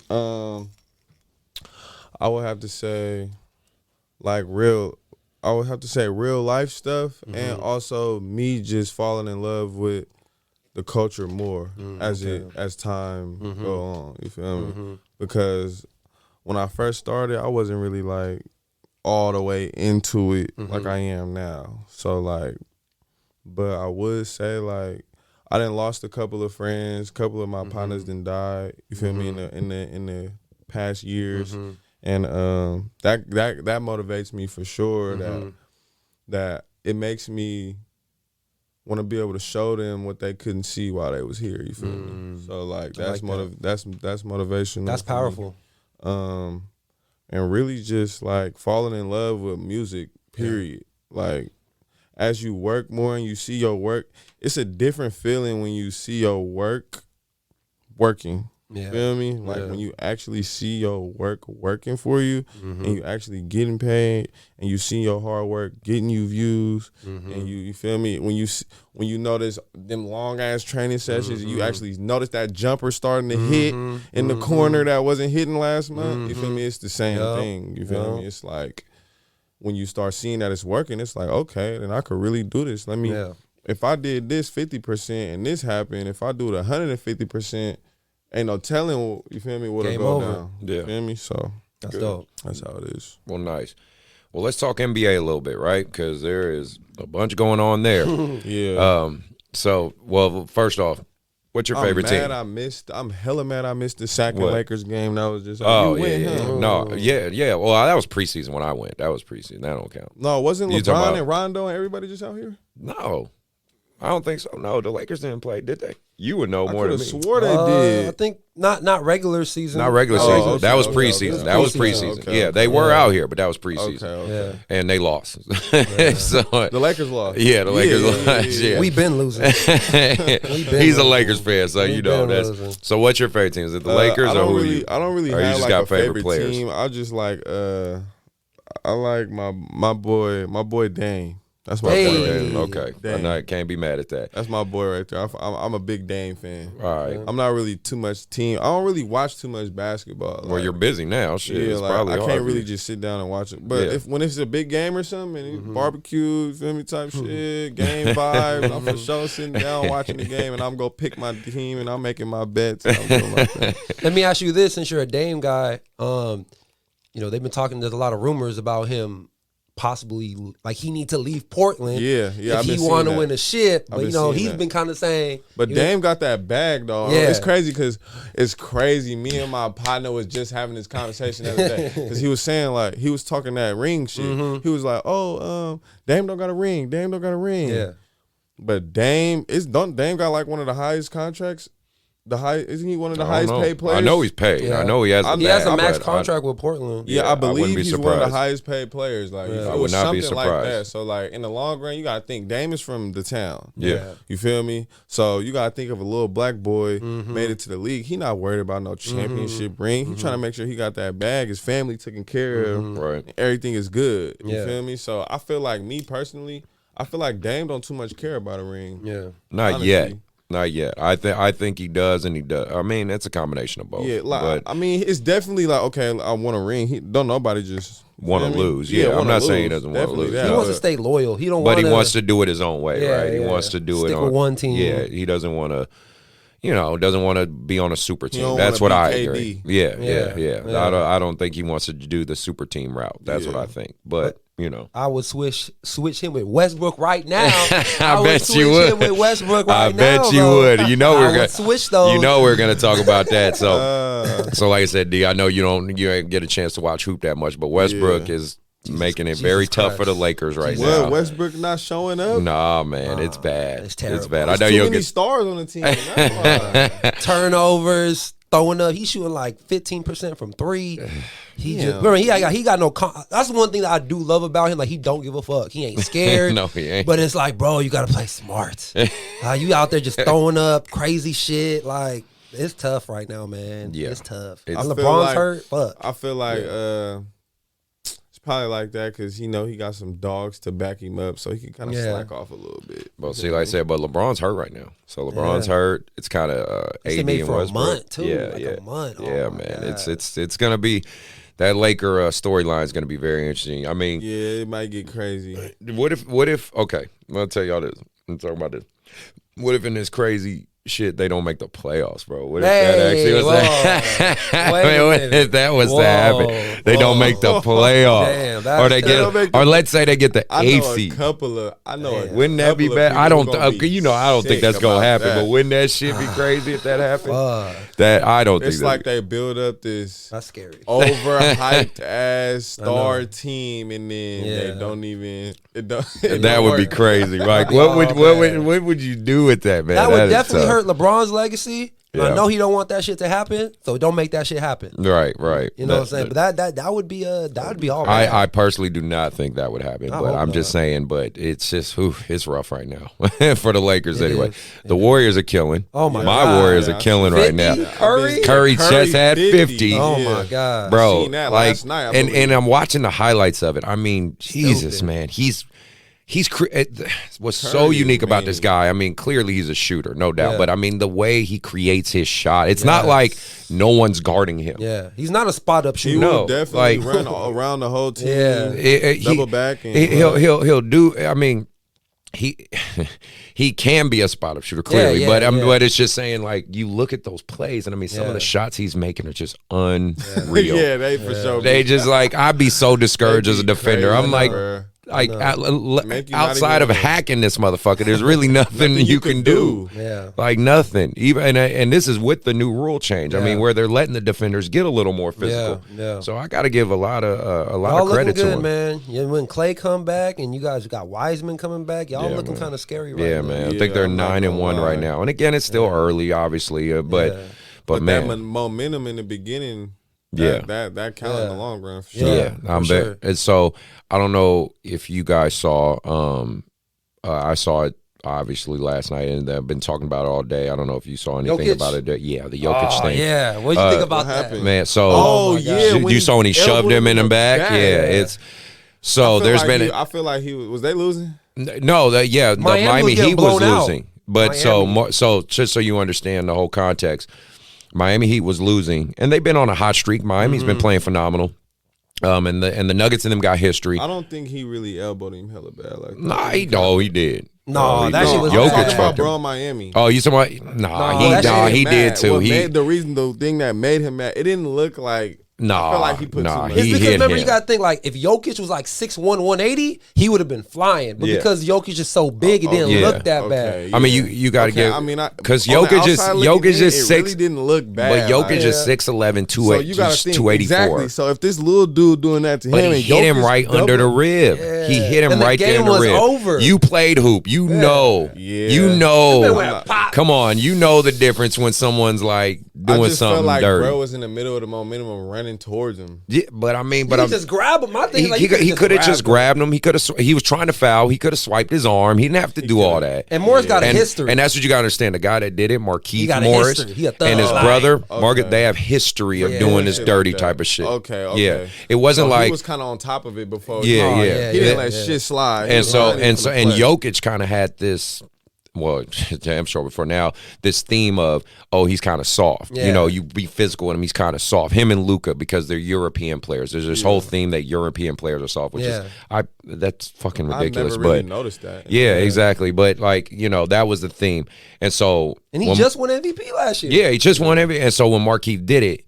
would have to say real life stuff, and also me just falling in love with the culture more as time go on. You feel me? Because when I first started, I wasn't really like all the way into it like I am now. So but I would say I done lost a couple of friends, couple of my partners done died. You feel me? In the past years. And that motivates me for sure. That it makes me want to be able to show them what they couldn't see while they was here. You feel me? So that's motivation. That's powerful. And really just falling in love with music. Period. As you work more and you see your work, it's a different feeling when you see your work working. Yeah. Feel me? When you actually see your work working for you, and you actually getting paid, and you see your hard work getting you views, and you feel me? When you notice them long ass training sessions, and you actually notice that jumper starting to hit in the corner that wasn't hitting last month. You feel me? It's the same thing. You feel me? It's when you start seeing that it's working, it's okay, then I could really do this. If I did this 50% and this happened, if I do it 150%. Ain't no telling, you feel me, what'll go down. Yeah. You feel me? So that's dope. That's how it is. Well, nice. Well, let's talk NBA a little bit, right? Because there is a bunch going on there. Yeah. First off, what's your favorite team? I'm hella mad I missed the Sacramento Lakers game. That was just Well, that was preseason when I went. That was preseason. That don't count. No, wasn't LeBron and Rondo and everybody just out here? No. I don't think so. No, the Lakers didn't play, did they? You would know more than me. I swore they did. I think not regular season. Not regular season. Okay, that was preseason. That was preseason. Okay, they were out here, but that was preseason. Okay. And they lost. So the Lakers lost. Yeah, the Lakers lost. Yeah. We've been losing. He's a Lakers fan, so that's. So what's your favorite team? Is it the Lakers or who you? I don't really or have you just got a favorite players? team. I just I like my boy Dame. That's my boy. Dame. Okay, I can't be mad at that. That's my boy right there. I'm a big Dame fan. All right, I'm not really too much team. I don't really watch too much basketball. Well, you're busy now. Shit, yeah, it's probably I hard can't really just sit down and watch it. But when it's a big game or something, and barbecue, feel me, type shit, game vibes, I'm for sure sitting down watching the game, and I'm gonna pick my team, and I'm making my bets. And I'm doing my thing. Let me ask you this: since you're a Dame guy, they've been talking. There's a lot of rumors about him possibly he need to leave Portland. Yeah. If he want to win a ship, but he's been kind of saying. But Dame got that bag though. Yeah. It's crazy because Me and my partner was just having this conversation the other day because he was saying he was talking that ring shit. He was like, Dame don't got a ring. Dame don't got a ring. Yeah. But Dame got one of the highest contracts. Isn't he one of the highest paid players? I know he's paid. Yeah. I know he has. He has a max contract with Portland. Yeah, I believe be he's surprised. one of the highest paid players. I it would was not be something surprised. like that. So in the long run, you gotta think Dame is from the town. Yeah. You feel me? So you gotta think of a little black boy made it to the league. He not worried about no championship ring. He trying to make sure he got that bag. His family taken care of. Right. Everything is good. You Yeah. feel me? So I feel like me personally, I feel like Dame don't too much care about a ring. Yeah. Not honestly. yet. Not yet. I think he does, and he does. I mean, it's a combination of both. Yeah, but I mean, it's definitely okay, I want a ring. Don't nobody just want to you know what I mean? lose. Yeah, I'm wanna not saying he lose. doesn't want to Definitely lose. that. He wants to stay loyal. He don't. But he wants to do it his own way, Yeah, right? He yeah. wants to do Stick it with one team. Yeah, he doesn't want to. doesn't want to be on a super team. don't That's wanna what be I KD. agree. Yeah. Yeah. I don't think he wants to do the super team route. That's what I think. But I would switch him with Westbrook right now. I bet you would. Switch him with Westbrook right I bet now, you though. would. You know I we're would gonna switch those. You know we're gonna talk about that. So like I said, D, I know you ain't get a chance to watch hoop that much, but Westbrook is making it very tough for the Lakers right now. Westbrook not showing up? Nah, man, it's bad. It's terrible. It's bad. There's I know too you'll many get stars on the team. That's why. Turnovers, throwing up. He's shooting like 15% from three. He got no. That's one thing that I do love about him. Like, he don't give a fuck. He ain't scared. No, he ain't. But it's like, bro, you gotta play smart. You out there just throwing up crazy shit. Like, it's tough right now, man. Yeah. It's tough. It's- LeBron's hurt. Fuck. I feel like it's probably like that because he got some dogs to back him up, so he can kind of slack off a little bit. Well, see, like I said, but LeBron's hurt right now. So LeBron's hurt. It's kind of AD and made for Westbrook. a month too. Yeah, A month. Oh, yeah, my man. God. It's gonna be that Laker storyline is gonna be very interesting. I mean, Yeah, it might get crazy. what if? Okay, I'm gonna tell y'all this. I'm talking about this. What if in this crazy shit they don't make the playoffs, bro? What if that actually was what if that was to happen? They don't make the playoffs, Damn, or they get, or let's say they get the I know eighth a seed. couple of. Wouldn't that be bad? I don't. I don't think that's gonna happen. But wouldn't that shit be crazy if that happened? That I don't think. It's like they build up this That's scary. overhyped ass star team, and then they don't even. that would be crazy. Like, what would you do with that, man? That would is definitely tough. hurt LeBron's legacy. Yeah. I know he don't want that shit to happen, so don't make that shit happen. Right. You know what I'm saying? But that would be all right. I personally do not think that would happen, but I'm just saying. But it's just, it's rough right now for the Lakers anyway. The Warriors are killing. Oh my my God. Warriors are killing right now. Curry just had 50. Oh my God, Bro, Seen that like, last night, I and believe. I'm watching the highlights of it. I mean, Jesus, Stupid. man, what's so Curry, unique about this man. guy. I mean, clearly he's a shooter, no doubt. Yeah. But I mean, the way he creates his shot, it's not like no one's guarding him. Yeah, he's not a spot up He shooter. No, will definitely like- run around the whole team. Yeah. Double back. And He'll do. I mean, he can be a spot up shooter clearly, but it's just saying, like, you look at those plays, and I mean, some of the shots he's making are just unreal. yeah, they for sure. They just like, I'd be so discouraged as a defender. crazy, I'm like, bruh. like Make you not outside even of wanna- hacking this motherfucker, there's really nothing you can do. Yeah. Like nothing. Even and this is with the new rule change. I mean, where they're letting the defenders get a little more physical. Yeah. So I got to give a lot of Y'all credit looking to good, him. man. Yeah, when Clay come back and you guys got Wiseman coming back, y'all looking kind of scary right Yeah, now. man. I Yeah, think they're I'm not 9-1 gonna right lie. now. And again, it's still early, obviously, but man, that momentum in the beginning, Yeah. that counts in the long run. For sure. yeah, I'm for bet. sure. And so I don't know if you guys saw. I saw it obviously last night, and I've been talking about it all day. I don't know if you saw anything Jokic? about it. Yeah, the Jokic Oh, thing. yeah. What do you think about what that? happened? Man, so Oh, my God. yeah, you when saw when he shoved elbowed him in the back. back. Yeah, it's so there's been I feel like he was they losing. no that the Miami Miami was getting Heat was blown out. losing, but so just so you understand the whole context, Miami Heat was losing, and they've been on a hot streak. Miami's been playing phenomenal. And the Nuggets and them got history. I don't think he really elbowed him hella bad like that. Nah, he did. No, he that did. shit was I'm Jokic talking bad. about fucked him. bro in Miami. Oh, you talking about? He Mad. did too. What made the thing that made him mad, it didn't look like. I feel like he put too much. It's he because hit remember, him. you got to think, like, if Jokic was like 6'1", 180, he would have been flying. But Yeah. because Jokic is so big, it didn't yeah. look that bad. I mean, you got to give. I mean, because on the Jokic is outside looking in, six. It really didn't look But bad. Jokic like, is 6'11", so you got to think 284. exactly. So if this little dude doing that to him, But and he hit him Jokic right under the double- rib. Yeah. He hit him And the right there in game the was rib. over. You played hoop. You know. Yeah. You know. went pop. Come on. You know the difference when someone's like I doing just something felt like dirty. bro was in the middle of the momentum and running towards him. Yeah, but I mean, But I'm just grab him. I think he could have just grabbed him. He could have. He was trying to foul. He could have swiped his arm. He didn't have to do all that. And Moore's got a history. And that's what you got to understand. The guy that did it, Markeith got a Morris, history. He a thug. and his Like, brother, okay. Margaret, they have history of doing this Shit dirty like that. type of shit. Okay. Yeah, it wasn't So like. he was kind of on top of it before. Yeah, Oh, yeah. yeah. He didn't let shit slide. He and was so ready and for so the and play. Jokic kind of had this well, damn sure before now, this theme of, oh, he's kind of soft. Yeah. You know, you be physical with him, he's kind of soft. Him and Luka, because they're European players. There's this whole theme that European players are soft, which is that's fucking ridiculous. I never really but noticed that. yeah, exactly. But like, you know, that was the theme. And so he just won MVP last year. Yeah, he just won MVP. And so when Markieff did it,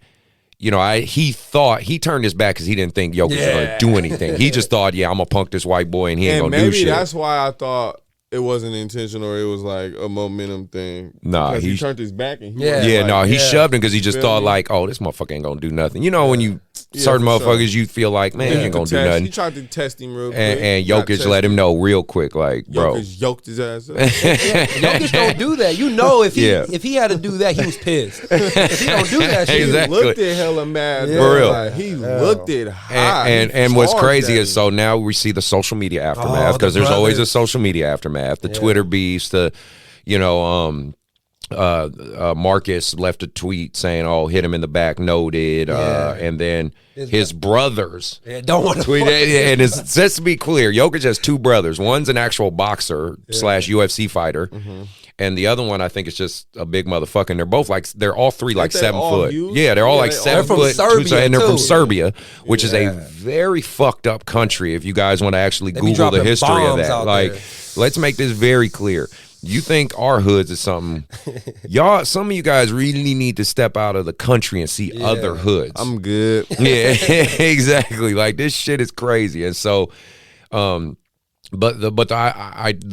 you know, he turned his back because he didn't think Jokic was going to do anything. He just thought, I'm going to punk this white boy and he ain't going to do shit. Maybe that's why I thought it wasn't intentional. It was like a momentum thing. Nah, because he turned his back and he he shoved him because he just thought like, oh, this motherfucker ain't gonna do nothing. You know, when you certain motherfuckers, you feel like, man, he ain't gonna do nothing. He tried to test him real quick, and Jokic let him know real quick, like, bro, Jokic yoked his ass up. Jokic don't do that. You know, if he had to do that, he was pissed. If he don't do that shit, Exactly. He looked at hella mad. For real. Like, he looked at high. And what's crazy is, so now we see the social media aftermath, because there's always a social media aftermath. The Twitter beefs, Marcus left a tweet saying, "Oh, hit him in the back, noted," and then his brothers don't want to tweet. And it's just to be clear, Jokic has two brothers. One's an actual boxer / UFC fighter, and the other one I think is just a big motherfucker. And they're both they're all three like 7 foot. Huge? Yeah, they're all like 7 foot, and they're from Serbia, which is a Yeah. very fucked up country. If you guys want to actually They be Google the dropping history of bombs that, out like. there. Let's make this very clear. You think our hoods is something? Y'all, some of you guys really need to step out of the country and see other hoods. I'm good. Yeah, exactly. Like, this shit is crazy. And so, the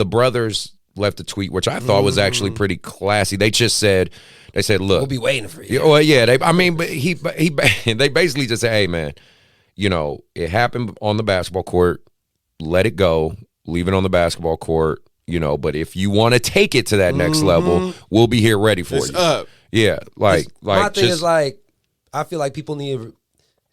brothers left a tweet, which I thought was actually pretty classy. They said, look, We'll be waiting for you. well, yeah. They basically just said, hey, man, you know, it happened on the basketball court. Let it go. Leave it on the basketball court, you know. But if you want to take it to that next level, we'll be here ready for It's you. up. Yeah, like My thing is, like, I feel like people need.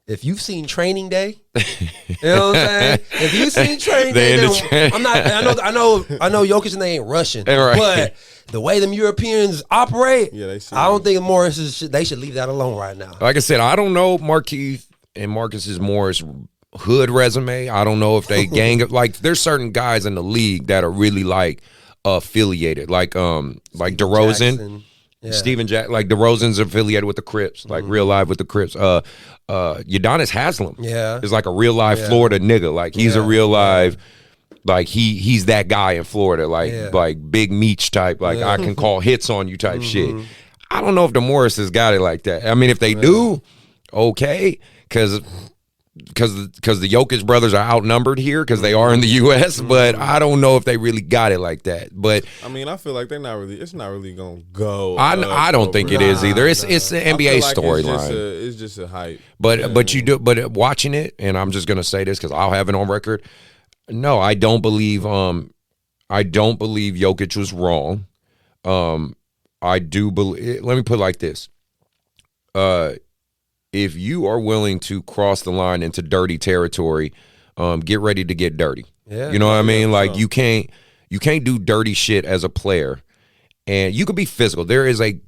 If you've seen Training Day, you know what I'm saying. If you've seen Training Day, then I'm not. I know. Jokic and they ain't Russian, Right. but the way them Europeans operate, Yeah, they I don't think they should leave that alone right now. I said, I don't know Markieff and Marcus's Morris hood resume. I don't know if they gang up. Like, there's certain guys in the league that are really like affiliated, like DeRozan, Jackson. Yeah. Steven Jack, like DeRozan's affiliated with the Crips, like real live with the Crips. Udonis Haslem, is like a real live Florida nigga. Like, he's a real live, like he's that guy in Florida, like Big Meech type. Like, I can call hits on you type shit. I don't know if the Morrises got it like that. I mean, if they do, okay, because the Jokic brothers are outnumbered here because they are in the U.S., but I don't know if they really got it like that. But I mean, I feel like it's not really gonna go. I don't think it is either. It's an NBA like storyline. It's just a hype. But watching it, and I'm just gonna say this because I'll have it on record. No, I don't believe Jokic was wrong. I do believe. Let me put it like this. If you are willing to cross the line into dirty territory, get ready to get dirty. Yeah, you know what I mean? Like, you can't do dirty shit as a player, and you could be physical. There is a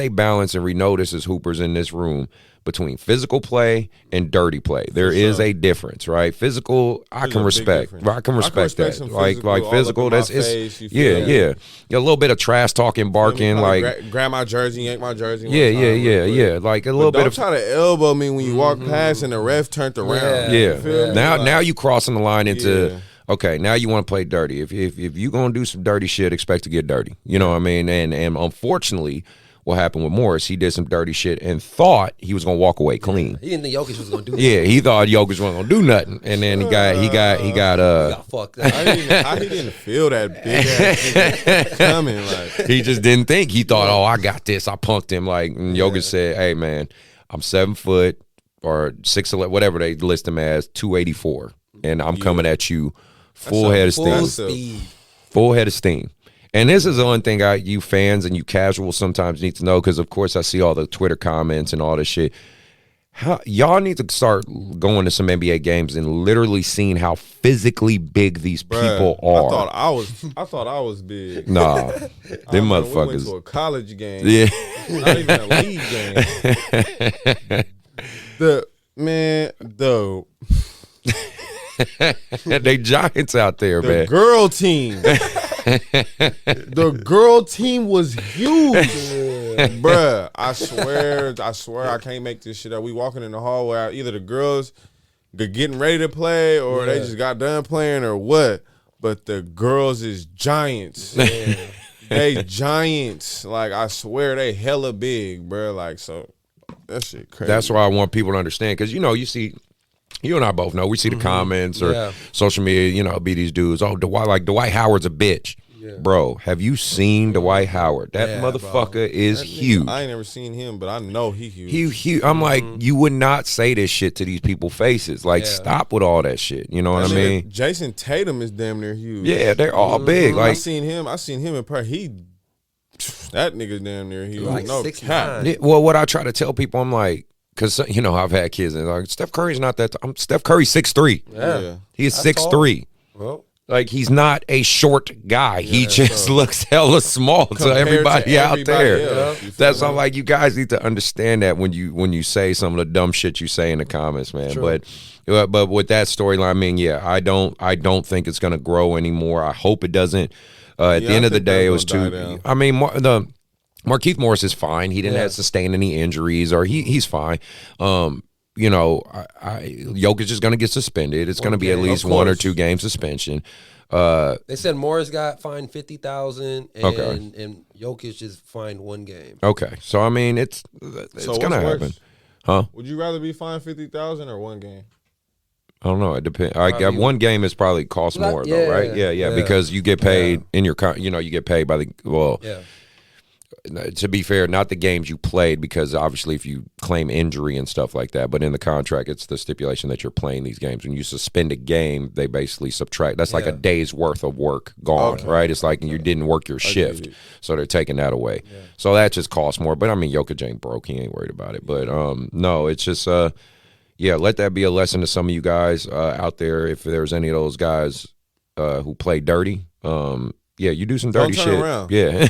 balance, and we know this as hoopers in this room, between physical play and dirty play. There is a difference, right? Physical, I can respect. I can respect that. Like physical, that's it's yeah. A little bit of trash talking, barking, like grab my jersey, yank my jersey. Yeah. Like a little bit of try to elbow me when you walk past and the ref turned around. Yeah. Now you crossing the line into. Okay, now you want to play dirty. If you gonna do some dirty shit, expect to get dirty. You know what I mean? And unfortunately, what happened with Morris, he did some dirty shit and thought he was gonna walk away clean. He didn't think Jokic was gonna do that. Yeah, he thought Jokic wasn't gonna do nothing, and then he got fucked up. How he didn't feel that big ass coming? Like, he just didn't think. He thought, oh, I got this. I punked him. Like, and Jokic said, hey man, I'm 7 foot or 6'11", whatever they list him as, 284, and I'm coming at you full head of steam. Full head of steam. And this is the one thing you fans and you casuals sometimes need to know, because of course I see all the Twitter comments and all this shit. Y'all need to start going to some NBA games and literally seeing how physically big these people are. I thought I was big. Nah, them motherfuckers. We went to a college game. Yeah, not even a league game. they giants out there, the man. girl team. The girl team was huge. Bruh, I swear, I can't make this shit up. We walking in the hall where either the girls getting ready to play or they just got done playing or what. But the girls is giants. They giants. Like, I swear they hella big, bruh. Like, so that shit crazy. That's why I want people to understand, because, you see, you and I both know, we see the comments or social media, be these dudes, Dwight Howard's a bitch. Yeah. Bro, have you seen Dwight Howard? That motherfucker is huge. I ain't never seen him, but I know he huge. He huge. I'm like, you would not say this shit to these people's faces. Like, stop with all that shit. You know what I mean? Jason Tatum is damn near huge. Yeah, they're all big. Like, I seen him in person. That nigga damn near huge. Like no cap. Yeah, well, what I try to tell people, I'm like, because, I've had kids, and like, Steph Curry's not that. Steph Curry's 6'3". Yeah. He is 6'3". Well, like, he's not a short guy. He just looks hella small to everybody out there. That's all. Like, you guys need to understand that when you say some of the dumb shit you say in the comments, man. True. But with that storyline, I mean, I don't think it's gonna grow anymore. I hope it doesn't. At the end of the day, it was too. I mean, Markieff Morris is fine. He didn't have sustain any injuries, or he's fine. Jokic is going to get suspended. It's going to be at least 1 or 2 game suspension. They said Morris got fined $50,000, and Jokic is fined 1 game. Okay, so I mean, it's going to happen, huh? Would you rather be fined $50,000 or 1 game? I don't know. It depends. I got 1 game is probably cost more though, right? Yeah, because you get paid in your, you get paid by the To be fair, not the games you played, because obviously if you claim injury and stuff like that, but in the contract, it's the stipulation that you're playing these games. When you suspend a game, they basically subtract. That's like a day's worth of work gone, right? It's like you didn't work your shift, so they're taking that away. Yeah. So that just costs more. But I mean, Jokic ain't broke. He ain't worried about it. But no, it's just let that be a lesson to some of you guys out there. If there's any of those guys who play dirty, you do some dirty shit. Around. Yeah.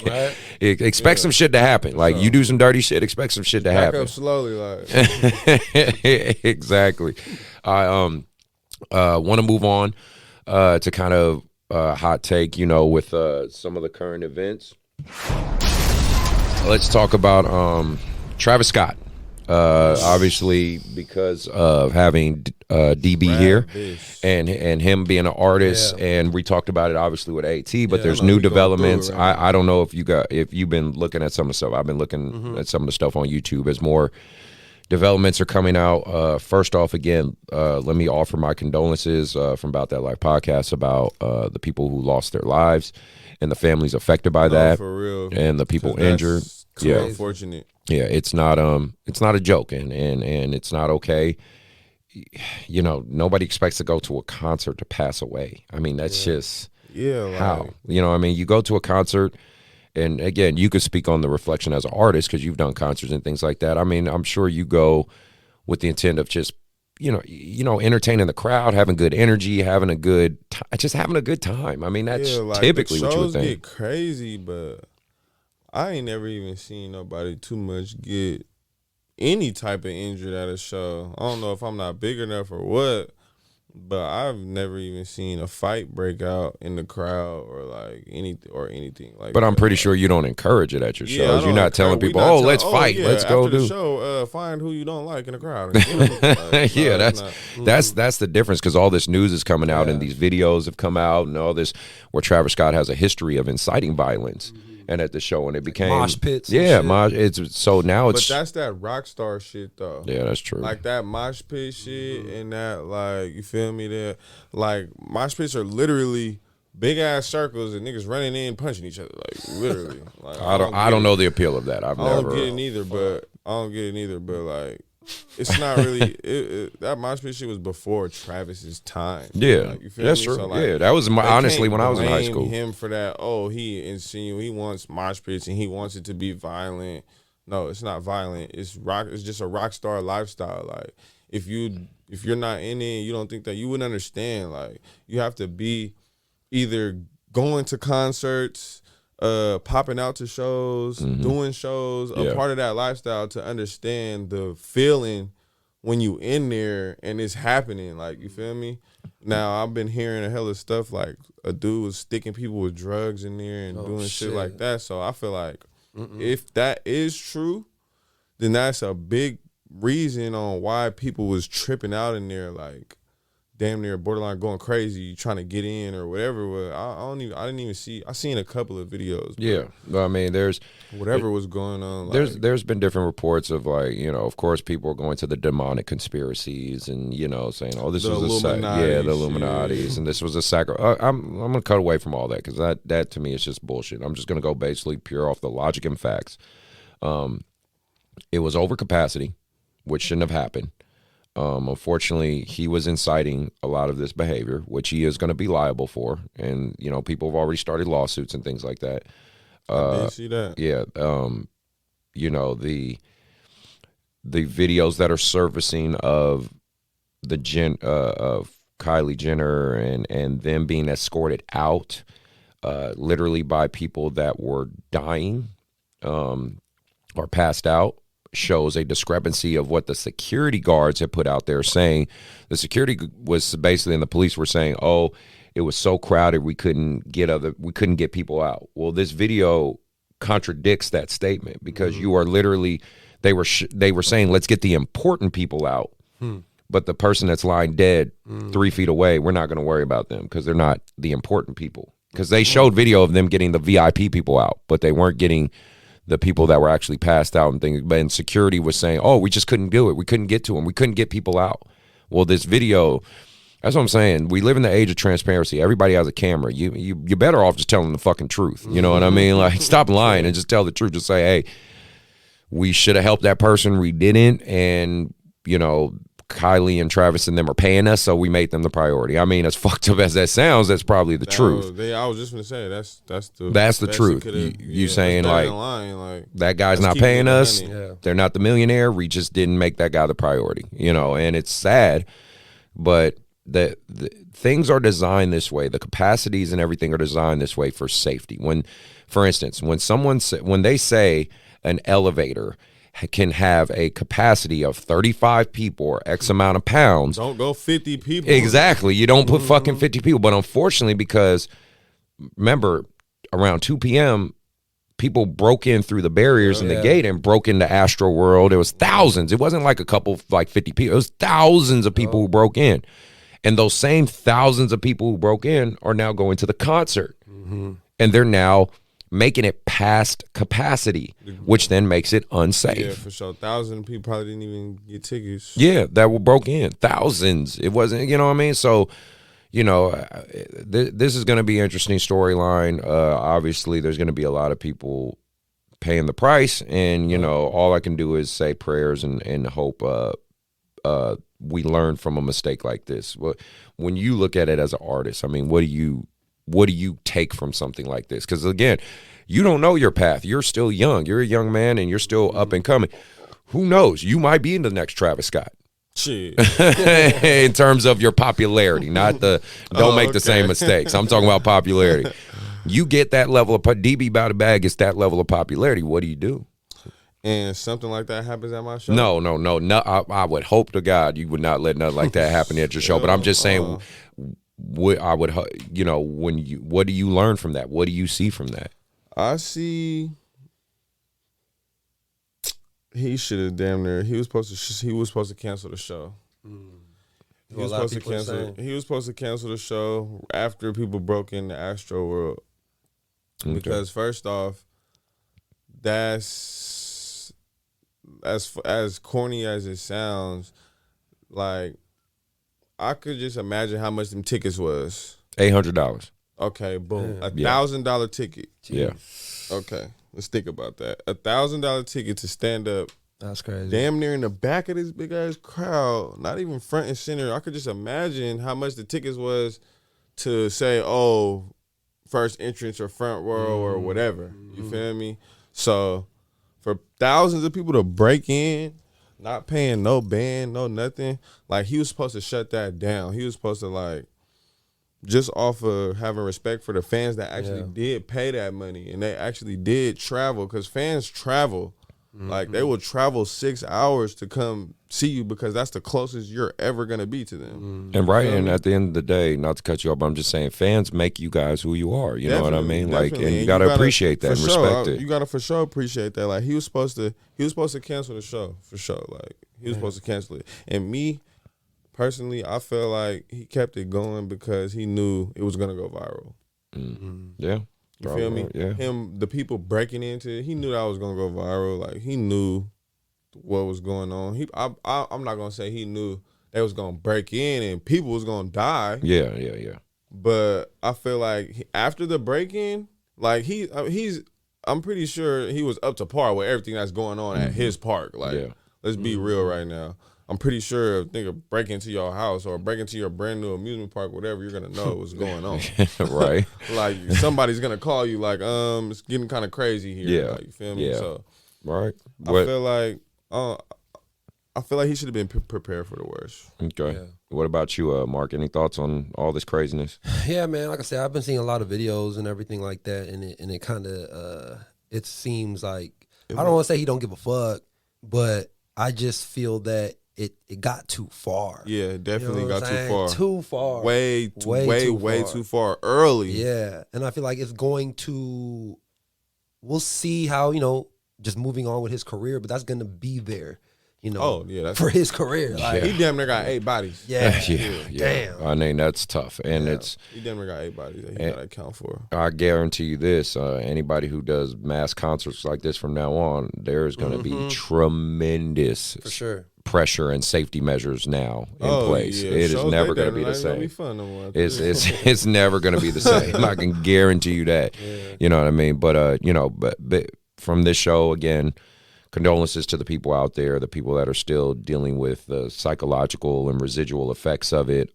Right? Expect some shit to happen. Like, you do some dirty shit, expect some shit to happen. Back up slowly, like. Exactly. I want to move on to kind of hot take, with some of the current events. Let's talk about Travis Scott. Obviously, because of having DB here and him being an artist, and we talked about it obviously with AT, but there's new developments. I don't know if you've been looking at some of the stuff. I've been looking at some of the stuff on YouTube as more developments are coming out. First off, again, let me offer my condolences from Bout That Life podcast about the people who lost their lives and the families affected by that, for real, and the people injured. Unfortunate. Yeah, it's not a joke, and it's not okay. Nobody expects to go to a concert to pass away. I mean, that's just how. I mean, you go to a concert, and again, you could speak on the reflection as an artist because you've done concerts and things like that. I mean, I'm sure you go with the intent of just entertaining the crowd, having good energy, having a good time. I mean, that's typically what you would think. Get crazy, but I ain't never even seen nobody too much get any type of injured at a show. I don't know if I'm not big enough or what, but I've never even seen a fight break out in the crowd or like anything like. But I'm pretty sure you don't encourage it at your shows. You're not telling people, let's fight, let's go do. The show, find who you don't like in the crowd. That's the difference, because all this news is coming out and these videos have come out and all this where Travis Scott has a history of inciting violence. And at the show, and it became mosh pits. But that's that rock star shit though. Yeah, that's true. Like that mosh pit shit and that, like, you feel me? There, like, mosh pits are literally big ass circles and niggas running in punching each other, like literally. Like, I don't know the appeal of that. I don't get it neither, but like, it's not really that mosh pit shit was before Travis's time. Yeah, like, you feel that's me? true. So, like, that was honestly when I was in high school. Him for that. He insinuated he wants mosh pits and he wants it to be violent. No, it's not violent. It's just a rock star lifestyle. Like, if you're not in it, you don't think that, you wouldn't understand. Like, you have to be either going to concerts, popping out to shows, doing shows, a part of that lifestyle to understand the feeling when you in there and it's happening. Like, you feel me? Now I've been hearing a hell of stuff like a dude was sticking people with drugs in there and doing shit like that. So I feel like if that is true, then that's a big reason on why people was tripping out in there, like damn near borderline going crazy, trying to get in or whatever. I didn't even see. I seen a couple of videos. Yeah, I mean, there's whatever was going on. There's been different reports of like, you know, of course people are going to the demonic conspiracies and, you know, saying, oh, this was the Illuminatis and this was a sacrifice. I'm gonna cut away from all that because that to me is just bullshit. I'm just gonna go basically pure off the logic and facts. It was overcapacity, which shouldn't have happened. Unfortunately, he was inciting a lot of this behavior, which he is going to be liable for. And, you know, people have already started lawsuits and things like that. I did see that. Yeah. You know, the videos that are surfacing of of Kylie Jenner and them being escorted out, literally by people that were dying, or passed out, shows a discrepancy of what the security guards had put out there saying. The security was basically, and the police were saying, oh, it was so crowded we couldn't get people out. Well, this video contradicts that statement because you are literally, they were saying, let's get the important people out. But the person that's lying dead 3 feet away, we're not going to worry about them because they're not the important people. Because they showed video of them getting the VIP people out, but they weren't getting the people that were actually passed out and things. But security was saying, oh, we just couldn't do it. We couldn't get to them. We couldn't get people out. Well, this video, that's what I'm saying. We live in the age of transparency. Everybody has a camera. You're better off just telling the fucking truth. You know what I mean? Like, stop lying and just tell the truth. Just say, hey, we should have helped that person. We didn't. And, you know, Kylie and Travis and them are paying us, so we made them the priority. I mean, as fucked up as that sounds, that's probably the truth. I was just gonna say that's the truth. You saying like that guy's not paying us. Yeah. They're not the millionaire. We just didn't make that guy the priority. You know, and it's sad, but the things are designed this way. The capacities and everything are designed this way for safety. When, for instance, when they say an elevator can have a capacity of 35 people or X amount of pounds. Don't go 50 people. Exactly. You don't put fucking 50 people. But unfortunately, because remember, around 2 p.m., people broke in through the barriers and the gate and broke into Astro World. It was thousands. It wasn't like a couple, like 50 people. It was thousands of people who broke in. And those same thousands of people who broke in are now going to the concert. And they're now making it past capacity, which then makes it unsafe. Yeah, for sure. 1,000 people probably didn't even get tickets. Yeah, that were broke in. Thousands. It wasn't, you know what I mean? So, you know, this is going to be an interesting storyline. Obviously, there's going to be a lot of people paying the price. And, you know, all I can do is say prayers and hope we learn from a mistake like this. When you look at it as an artist, I mean, what do you take from something like this? Because, again, you don't know your path. You're still young. You're a young man, and you're still up and coming. Who knows? You might be in the next Travis Scott. Shit. In terms of your popularity, not don't make the same mistakes. I'm talking about popularity. You get that level of DBBoutabag gets that level of popularity. What do you do? And something like that happens at my show? No. I would hope to God you would not let nothing like that happen at your show. But I'm just saying, I would, you know, what do you learn from that? What do you see from that? I see. He should have damn near. He was supposed to cancel the show. He was supposed to cancel the show after people broke into Astro World. Okay. Because first off, that's as corny as it sounds, like, I could just imagine how much them tickets was. $800. Okay, boom. $1,000 ticket. Yeah. Okay, let's think about that. $1,000 ticket to stand up. That's crazy. Damn near in the back of this big ass crowd. Not even front and center. I could just imagine how much the tickets was to say, oh, first entrance or front row or whatever. You feel me? So for thousands of people to break in, not paying no band, no nothing, like, he was supposed to shut that down. He was supposed to, like, just off of having respect for the fans that actually did pay that money and they actually did travel, because fans travel Like they will travel 6 hours to come see you because that's the closest you're ever gonna be to them. And and at the end of the day, not to cut you off, but I'm just saying fans make you guys who you are. You know what I mean? Like, and you gotta appreciate that and respect it. You gotta for sure appreciate that. Like he was supposed to cancel the show for sure. Like he was supposed to cancel it. And me personally, I feel like he kept it going because he knew it was gonna go viral. Yeah. You feel me? Yeah. The people breaking into it, he knew that was gonna go viral. Like he knew what was going on. I'm not gonna say he knew they was gonna break in and people was gonna die. Yeah. But I feel like after the break in, like I'm pretty sure he was up to par with everything that's going on at his park. Like, let's be real right now. I'm pretty sure if nigga break into your house or break into your brand new amusement park, whatever, you're gonna know what's going on. Right. Like somebody's gonna call you like, it's getting kind of crazy here. Yeah. Like, you feel me? Yeah. So Right. I feel like he should have been prepared for the worst. Okay. Yeah. What about you, Mark? Any thoughts on all this craziness? Yeah, man. Like I said, I've been seeing a lot of videos and everything like that, and it kind of it seems like I don't want to say he don't give a fuck, but I just feel that it got too far. Yeah, definitely what got I'm too saying? far. Too far. Way too far early. Yeah, and I feel like it's going to. We'll see how just moving on with his career, but that's going to be there. Oh yeah, that's for his career. Like, he damn near got 8 bodies. Yeah, Damn. I mean, that's tough, and he damn near got 8 bodies that he got to account for. I guarantee you this: anybody who does mass concerts like this from now on, there is going to be tremendous for sure pressure and safety measures now in place. Yeah. It is Shows never like going to be the same. Be fun no more. It's never going to be the same. I can guarantee you that. Yeah. You know what I mean? But but from this show again. Condolences to the people out there, the people that are still dealing with the psychological and residual effects of it.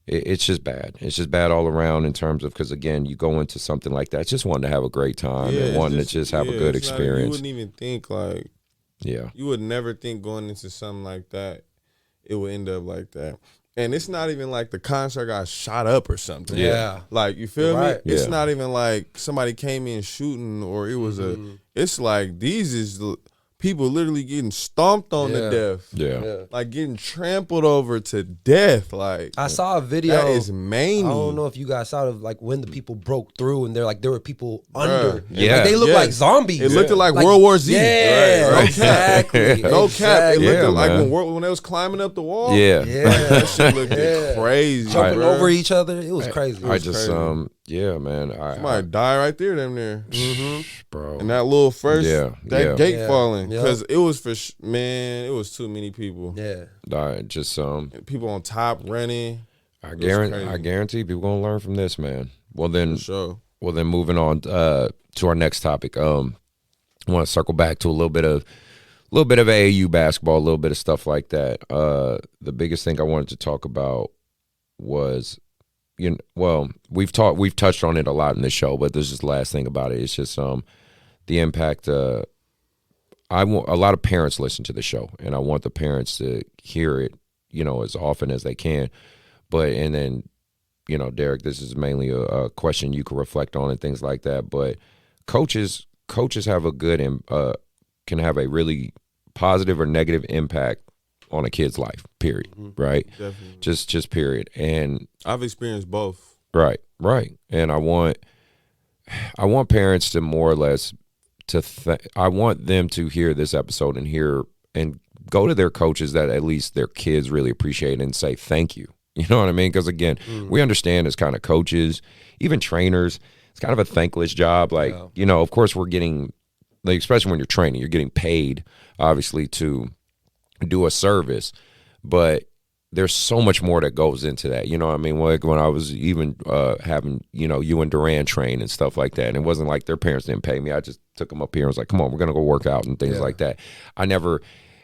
It's just bad. It's just bad all around in terms of, because again, you go into something like that, it's just wanting to have a great time and wanting to just have a good experience. You wouldn't even think you would never think going into something like that, it would end up like that. And it's not even like the concert got shot up or something. Yeah. Like, you feel me? Yeah. It's not even like somebody came in shooting or it was it's like these is people literally getting stomped on to death. Yeah. Like getting trampled over to death. Like I saw a video. that is many. I don't know if you guys saw it, like when the people broke through and there were people under. Yeah. Like, they look Yes. like zombies. It looked like World War Z. Yeah, Right. exactly. No cap. It Yeah, looked like man. when they was climbing up the wall. Yeah. Yeah. That shit looked crazy. Jumping bro. over each other. It was crazy. I just crazy. yeah, man. Somebody die right there, damn near. Bro. And that little first, that gate Yeah. falling, Yeah. because it was man, it was too many people. Yeah. Just People on top running. I crazy. guarantee people gonna learn from this, man. Well then, For sure. moving on to our next topic. I want to circle back to a little bit of AAU basketball, a little bit of stuff like that. The biggest thing I wanted to talk about was, we've touched on it a lot in this show, but this is the last thing about it. It's just the impact. I want a lot of parents listen to the show, and I want the parents to hear it, as often as they can. But and then, Derrick, this is mainly a question you can reflect on and things like that. But coaches have a good can have a really positive or negative impact on a kid's life. Period. Right. Definitely. Just period. And I've experienced both. Right. And I want parents to more or less I want them to hear this episode and go to their coaches that at least their kids really appreciate and say thank you. You know what I mean? Because again, we understand as kind of coaches, even trainers, it's kind of a thankless job. Like, of course we're getting, like, especially when you're training, you're getting paid obviously to do a service, but there's so much more that goes into that. You know what I mean? Like when I was even having, you and Duran train and stuff like that. And it wasn't like their parents didn't pay me. I just took them up here and was like, come on, we're going to go work out and things like that.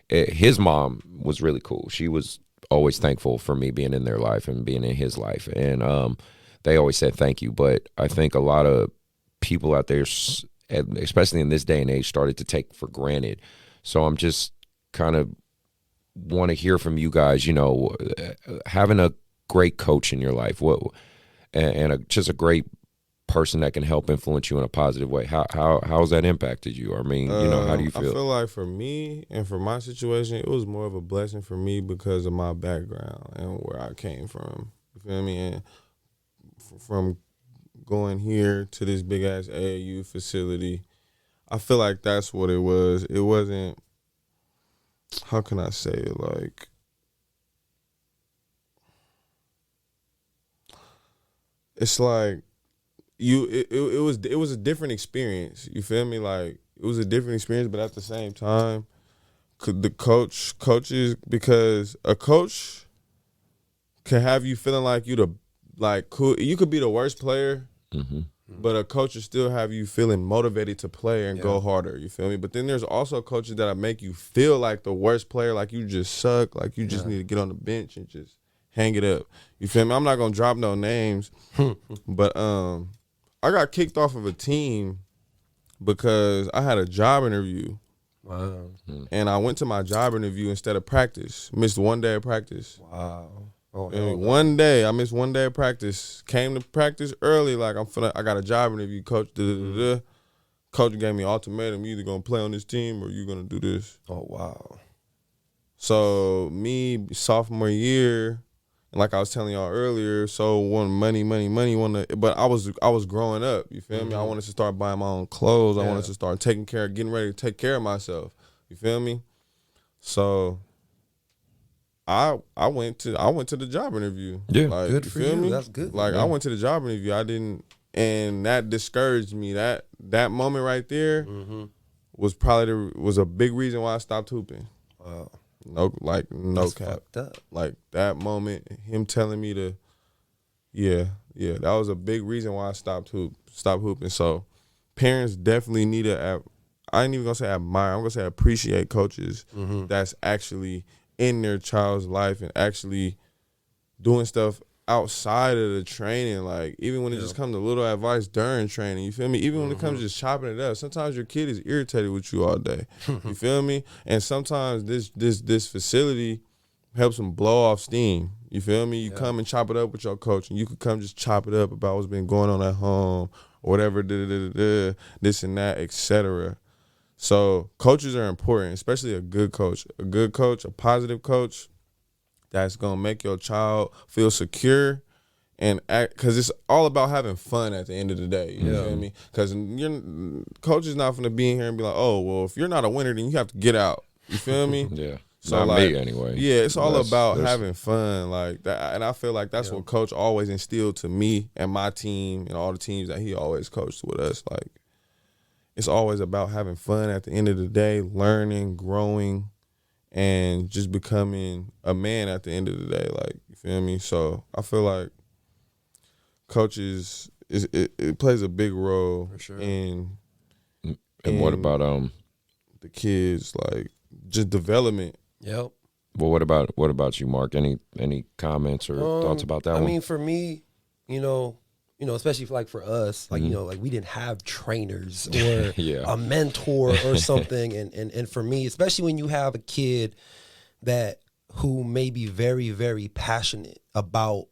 His mom was really cool. She was always thankful for me being in their life and being in his life. And they always said thank you. But I think a lot of people out there, especially in this day and age, started to take for granted. So I'm just kind of want to hear from you guys, having a great coach in your life, just a great person that can help influence you in a positive way. How's that impacted you? I mean, how do you feel? I feel like for me and for my situation, it was more of a blessing for me because of my background and where I came from. You feel me? And from going here to this big ass AAU facility, I feel like that's what it was. It wasn't, how can I say it, like, it's like it was a different experience. You feel me? Like, it was a different experience, but at the same time, the coaches, because a coach can have you feeling like you could be the worst player, but a coach will still have you feeling motivated to play and go harder. You feel me? But then there's also coaches that make you feel like the worst player, like you just suck, like you just need to get on the bench and just hang it up. You feel me? I'm not gonna drop no names, but I got kicked off of a team because I had a job interview. Wow. And I went to my job interview instead of practice. Missed one day of practice. Wow. Oh, And one day, I missed one day of practice. Came to practice early, like I got a job interview, coach. Coach gave me an ultimatum: you either gonna play on this team or you gonna do this. Oh, wow. So me, sophomore year, and like I was telling y'all earlier, so money. But I was growing up. You feel me? I wanted to start buying my own clothes. I wanted to start getting ready to take care of myself. You feel me? So I went to the job interview. Yeah, like, good for feel you. me? That's good. Like, I went to the job interview. I didn't, and that discouraged me. That moment right there was was a big reason why I stopped hooping. Wow. No That's cap. fucked up. Like, that moment, him telling me to, that was a big reason why I stopped hooping. So parents definitely need to, I ain't even gonna say admire, I'm gonna say appreciate coaches that's actually in their child's life and actually doing stuff outside of the training. Like, even when it just comes to little advice during training, you feel me? Even when it comes to just chopping it up, sometimes your kid is irritated with you all day. You feel me? And sometimes this facility helps them blow off steam. You feel me? You come and chop it up with your coach, and you could come just chop it up about what's been going on at home or whatever, this and that, etc. So coaches are important, especially a good coach, a positive coach that's going to make your child feel secure and act, because it's all about having fun at the end of the day. You feel me? Because coach is not going to be in here and be like, oh, well, if you're not a winner, then you have to get out. You feel me? Yeah. So, not like, me anyway. Yeah, it's all about having fun like that, and I feel like that's what coach always instilled to me and my team and all the teams that he always coached with us. Like, it's always about having fun at the end of the day, learning, growing, and just becoming a man at the end of the day. Like, you feel me? So I feel like coaches, it plays a big role in what about the kids, like, just development. Yep. Well, what about you, Mark? Any comments or thoughts about that one? I mean, for me, especially for us, like, like we didn't have trainers or a mentor or something. And for me, especially when you have a kid who may be very, very passionate about,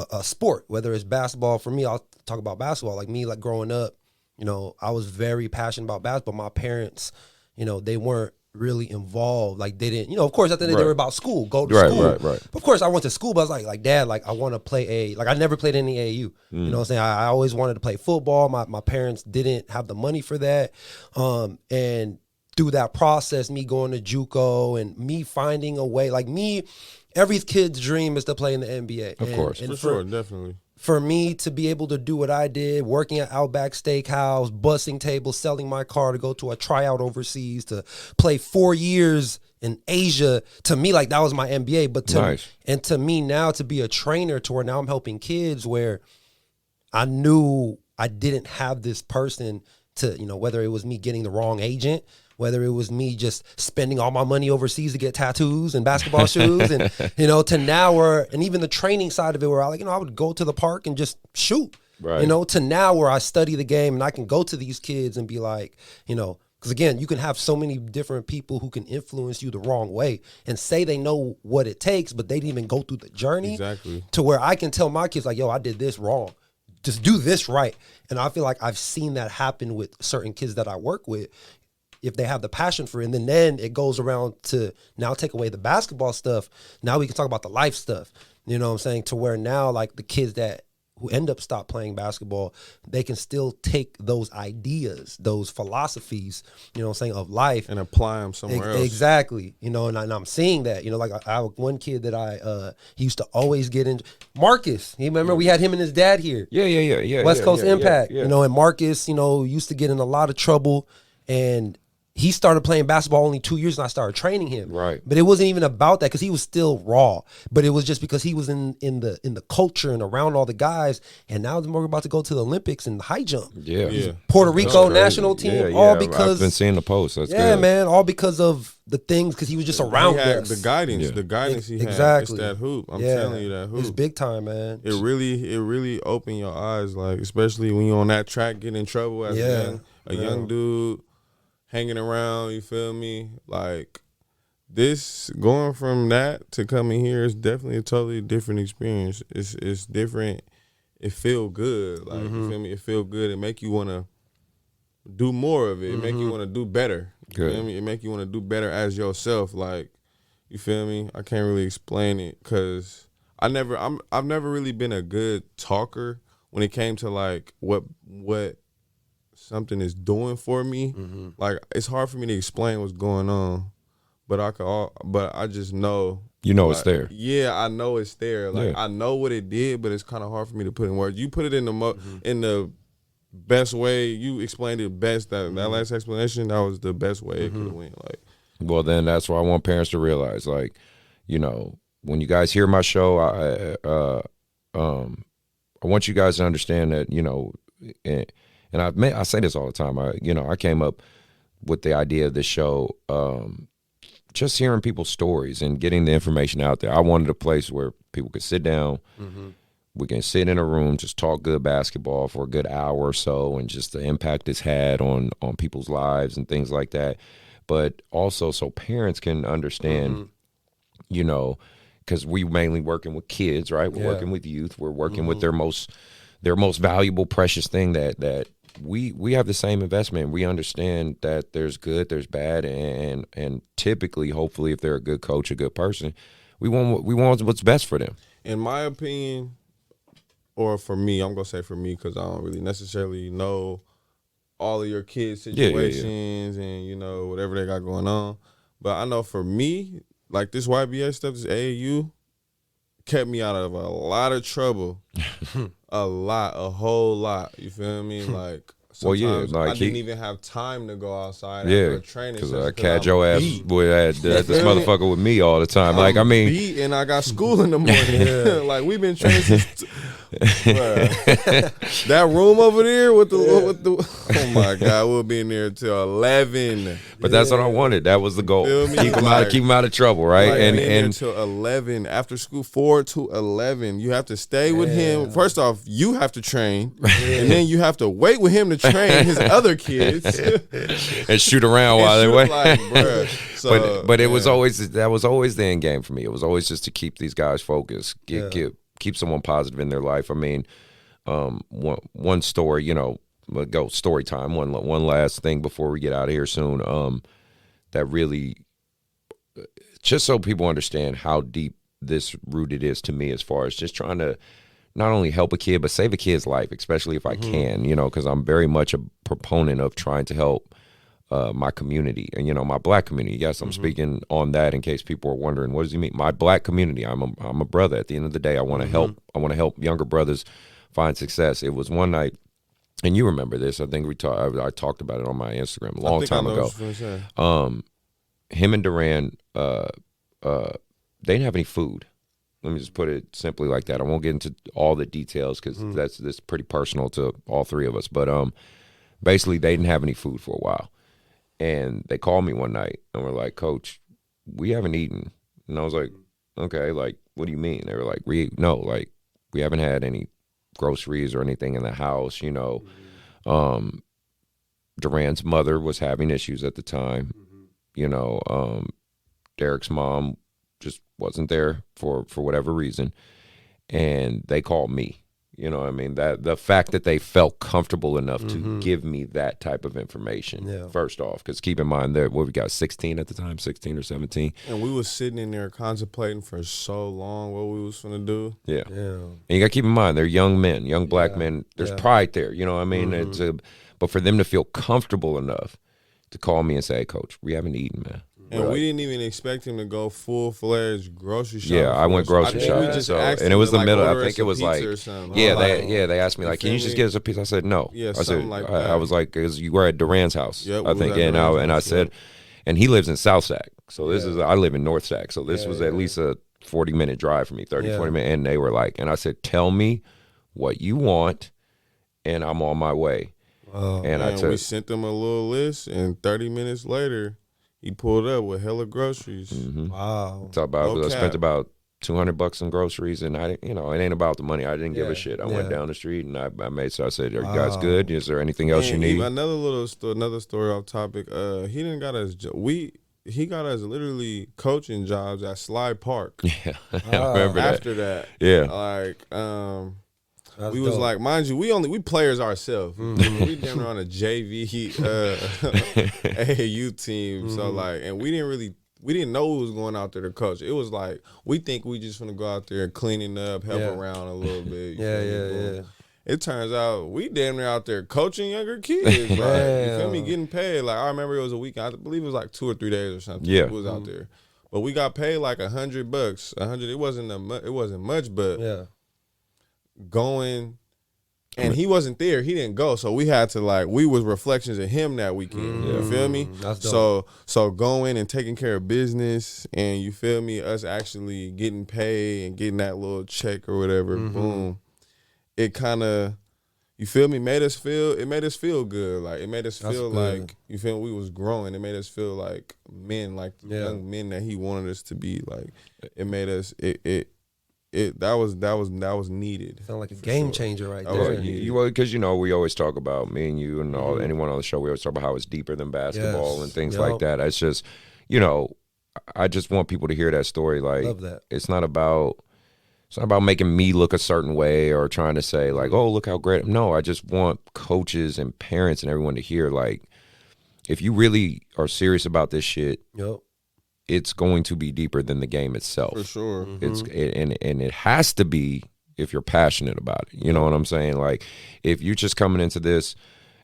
a sport, whether it's basketball. For me, I'll talk about basketball. Like me, like growing up, I was very passionate about basketball. My parents, they weren't really involved. Like, they didn't, of course, at the end they were about school, go to school. Right. But of course, I went to school, but I was like, Dad, like, I want to play I never played any AAU. You know what I'm saying? I always wanted to play football. My parents didn't have the money for that. And through that process, me going to JUCO and me finding a way, like every kid's dream is to play in the NBA. Of course. For sure, definitely. For me to be able to do what I did, working at Outback Steakhouse, bussing tables, selling my car to go to a tryout overseas, to play 4 years in Asia, to me, like, that was my NBA. But to me now, to be a trainer, to where now I'm helping kids, where I knew I didn't have this person to, whether it was me getting the wrong agent, whether it was me just spending all my money overseas to get tattoos and basketball shoes, and to now where, and even the training side of it, where I would go to the park and just shoot, right. To now where I study the game and I can go to these kids and be like, because again, you can have so many different people who can influence you the wrong way and say they know what it takes, but they didn't even go through the journey. Exactly. To where I can tell my kids, like, yo, I did this wrong. just do this right. And I feel like I've seen that happen with certain kids that I work with. If they have the passion for it, and then it goes around to now take away the basketball stuff. Now we can talk about the life stuff. You know what I'm saying? To where now, like, the kids who end up stop playing basketball, they can still take those ideas, those philosophies, you know what I'm saying, of life. And apply them somewhere else. Exactly. You know, and I'm seeing that. You know, like I have one kid that he used to always get in. Marcus, you remember we had him and his dad here. Yeah. West Coast Impact. Yeah. You know, and Marcus, you know, used to get in a lot of trouble. And he started playing basketball only 2 years, and I started training him. Right. But it wasn't even about that because he was still raw. But it was just because he was in the culture and around all the guys. And now we're about to go to the Olympics and high jump. Yeah. Puerto Rico national team. All because I've been seeing the posts. That's yeah, good. man. All because of the things, because he was just around He had us. the guidance he had. Exactly. It's that hoop. I'm telling you, that hoop. It's big time, man. It really opened your eyes, like, especially when you're on that track getting in trouble as a young dude. Hanging around, you feel me? Like, this, going from that to coming here is definitely a totally different experience. It's different. It feel good. Like, you feel me? It feel good. It make you want to do more of it. It make you want to do better. You feel me? It make you want to do better as yourself. Like, you feel me? I can't really explain it because I've never really been a good talker when it came to, like, what something is doing for me. Like, it's hard for me to explain what's going on, but I just know. You know, like, it's there. Yeah, I know it's there. Like, I know what it did, but it's kind of hard for me to put in words. You put it in the best way. You explained it best. That last explanation, that was the best way it could have went. Like, well, then that's what I want parents to realize. Like, you know, when you guys hear my show, I want you guys to understand that, you know, and I say this all the time. I came up with the idea of this show, just hearing people's stories and getting the information out there. I wanted a place where people could sit down. We can sit in a room, just talk good basketball for a good hour or so, and just the impact it's had on people's lives and things like that. But also so parents can understand, you know, because we mainly working with kids, right? We're working with youth. We're working with their most valuable, precious thing that we have the same investment. We understand that there's good, there's bad, and typically, hopefully, if they're a good coach, a good person, we want what's best for them. in my opinion, or for me, I'm gonna say for me because I don't really necessarily know all of your kids' situations and you know whatever they got going on. But I know for me, like this YBA stuff, this AAU, kept me out of a lot of trouble. A whole lot. You feel me? Like sometimes I didn't even have time to go outside after a training because session. I catch your ass with this motherfucker with me all the time. Like, I mean, beat and I got school in the morning. Like we've been training since that room over there with the oh my God, we'll be in there till 11. But that's what I wanted. That was the goal. Feel me? Keep him out of trouble, right? Like, and until 11 after school, 4 to 11. You have to stay with him. First off, you have to train, and then you have to wait with him to train his other kids and shoot around while they wait. Like, bruh. So, but it was always that was always the end game for me. It was always just to keep these guys focused, keep someone positive in their life. I mean, one story, you know, go story time. One last thing before we get out of here soon. That really, just so people understand how deep this rooted is to me, as far as just trying to not only help a kid but save a kid's life, especially if I can, you know, because I'm very much a proponent of trying to help my community and, you know, my black community. Yes, I'm speaking on that in case people are wondering, what does he mean? My black community. I'm a brother. At the end of the day, I want to help. I want to help younger brothers find success. It was one night, and you remember this. I think I talked about it on my Instagram a long time ago. Him and Duran, they didn't have any food. Let me just put it simply like that. I won't get into all the details because that's pretty personal to all three of us. But basically, they didn't have any food for a while. And they called me one night and were like, "Coach, we haven't eaten." And I was like, "Okay, like, what do you mean?" They were like, we haven't had any groceries or anything in the house, you know. Duran's mother was having issues at the time. You know, Derrick's mom just wasn't there for whatever reason. And they called me. You know what I mean? That the fact that they felt comfortable enough to give me that type of information, first off, because keep in mind, we got 16 at the time, 16 or 17. And we was sitting in there contemplating for so long what we was going to do. Yeah. And you got to keep in mind, they're young men, young black men. There's pride there. You know what I mean? But for them to feel comfortable enough to call me and say, hey, Coach, we haven't eaten, man. And we didn't even expect him to go full-fledged grocery shopping. Yeah, I went grocery shopping. And it was the middle. I think it was like, they asked me, like, can you just get us a piece? I said, no. Yeah, I said, like I was like, because you were at Duran's house, I think. And I said, yeah. and he lives in South Sac. So this is, I live in North Sac. So this was at least a 40-minute drive for me, 30, 40 minutes. And they were like, and I said, tell me what you want, and I'm on my way. And we sent them a little list, and 30 minutes later, he pulled up with hella groceries. Wow. Talk about, I spent about $200 on groceries, and it ain't about the money. I didn't give a shit. I went down the street and I made. So I said, "Are you guys good? Is there anything else you need?" Another story off topic. He didn't got us. He got us literally coaching jobs at Slide Park. Yeah, I remember that. After that, That's we was dope. like, mind you, we players ourselves. We damn near on a JV AAU team. So like, and we didn't know who was going out there to coach. It was like, we think we just gonna go out there cleaning up, help around a little bit. Yeah. It turns out we damn near out there coaching younger kids. Like, you feel me? Getting paid. Like, I remember it was a weekend. I believe it was like 2 or 3 days or something. Yeah. We was out there, but we got paid like $100. $100. It wasn't much, but going. And he wasn't there. He didn't go. So we had to we was reflections of him that weekend. You feel me? That's dope. So going and taking care of business, and you feel me, us actually getting paid and getting that little check or whatever, boom. It kind of, you feel me, made us feel good. Like, it made us feel like, you feel me, we was growing. It made us feel like men, like the young men that he wanted us to be. Like, it made us, that was needed. Sound like a game changer right there. Because we always talk about, me and you and anyone on the show, we always talk about how it's deeper than basketball and things like that. It's just, I just want people to hear that story. Like, love that. It's not about making me look a certain way or trying to say like, oh, look how great. No, I just want coaches and parents and everyone to hear, like, if you really are serious about this shit, it's going to be deeper than the game itself. For sure. And it has to be if you're passionate about it. You know what I'm saying? Like, if you're just coming into this,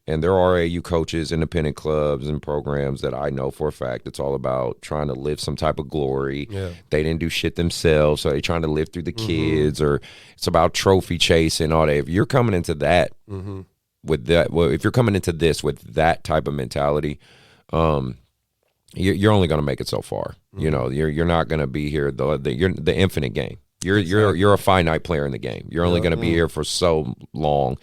and there are AAU coaches, independent clubs and programs that I know for a fact it's all about trying to live some type of glory. They didn't do shit themselves, so they're trying to live through the kids, or it's about trophy chasing, all that. If you're coming into that with that, if you're coming into this with that type of mentality, you're only going to make it so far. You're not going to be here. You're the infinite game. You're a finite player in the game. You're only going to be here for so long.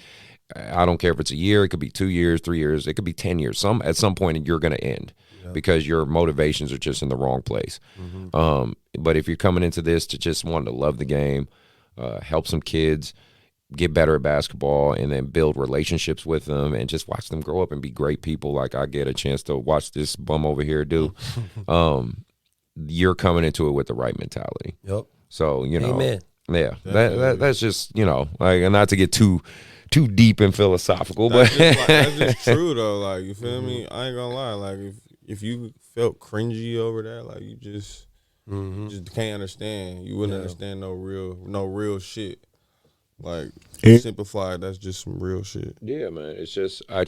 I don't care if it's a year. It could be 2 years, 3 years. It could be 10 years. At some point, you're going to end because your motivations are just in the wrong place. But if you're coming into this to just want to love the game, help some kids get better at basketball, and then build relationships with them and just watch them grow up and be great people like I get a chance to watch this bum over here do, you're coming into it with the right mentality. So, Amen. Yeah, that's just, and not to get too deep and philosophical, that's but that's just true though. Like, you feel me? I ain't gonna lie. Like, if you felt cringy over that, like, you just can't understand. You wouldn't understand no real shit. Like, simplified, that's just some real shit. Yeah, man. It's just I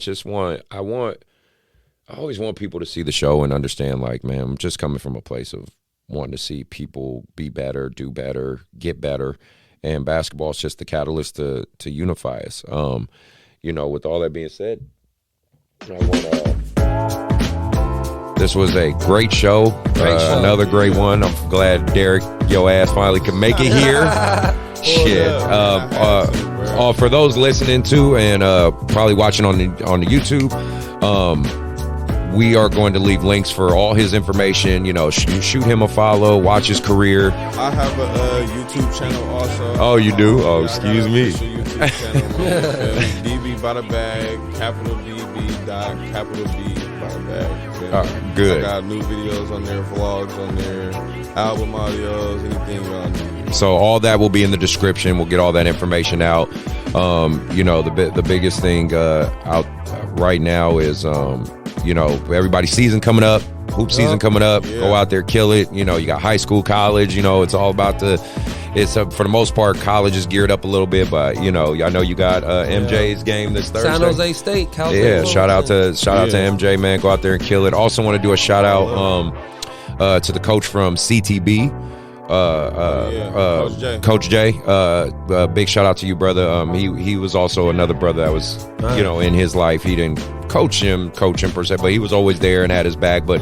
always want people to see the show and understand, like, man, I'm just coming from a place of wanting to see people be better, do better, get better. And basketball is just the catalyst to unify us. With all that being said, this was a great show. Another great one. I'm glad Derrick, your ass, finally could make it here. Shit. For those listening to and probably watching on the YouTube, we are going to leave links for all his information. Shoot him a follow, watch his career. I have a YouTube channel also. Oh, you do? Oh, excuse me. YouTube channel, DBBoutabag, capital DB capital B Boutabag. Good. I got new videos on there, vlogs on there, album audios, anything on there. So all that will be in the description. We'll get all that information out. You know, the biggest thing out right now is, you know, everybody's season coming up, hoop season coming up. Yeah. Go out there, kill it. You know, you got high school, college. You know, it's all about it's for the most part, college is geared up a little bit, but you know, I know you got MJ's game this Thursday. San Jose State, Cal State. Yeah, shout out to MJ, man. Go out there and kill it. Also want to do a shout out to the coach from CTB. Coach J. Big shout out to you, brother. He was also another brother that was, you know, in his life. He didn't coach him per se, but he was always there and had his back. But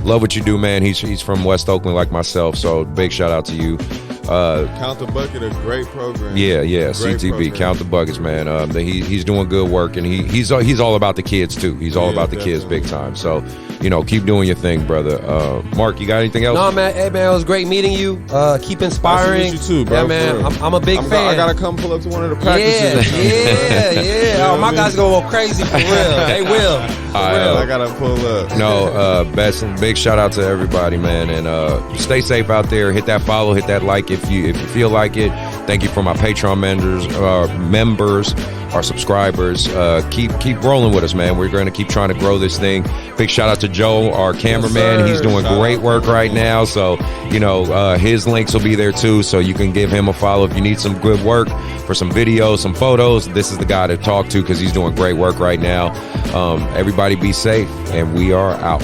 love what you do, man. He's from West Oakland like myself, so big shout out to you. Count the Bucket, a great program. Yeah, Great CTB, program. Count the Buckets, man. He's doing good work, and he's all about the kids too. He's all about the kids big time. So, you know, keep doing your thing, brother. Mark, you got anything else? No, man. Hey, man, it was great meeting you. Keep inspiring. Nice to meet you too, bro. Yeah, man. I'm a big fan. I gotta come pull up to one of the practices. Yeah. Oh, my guys gonna go crazy for real. They will. I gotta pull up. No, big shout out to everybody, man, and stay safe out there. Hit that follow, hit that like if you feel like it. Thank you for my Patreon members, our subscribers. Keep rolling with us, man. We're going to keep trying to grow this thing. Big shout out to Joe, our cameraman. Yes, he's doing great work right now. So, you know, his links will be there too. So you can give him a follow if you need some good work for some videos, some photos. This is the guy to talk to because he's doing great work right now. Everybody be safe, and we are out.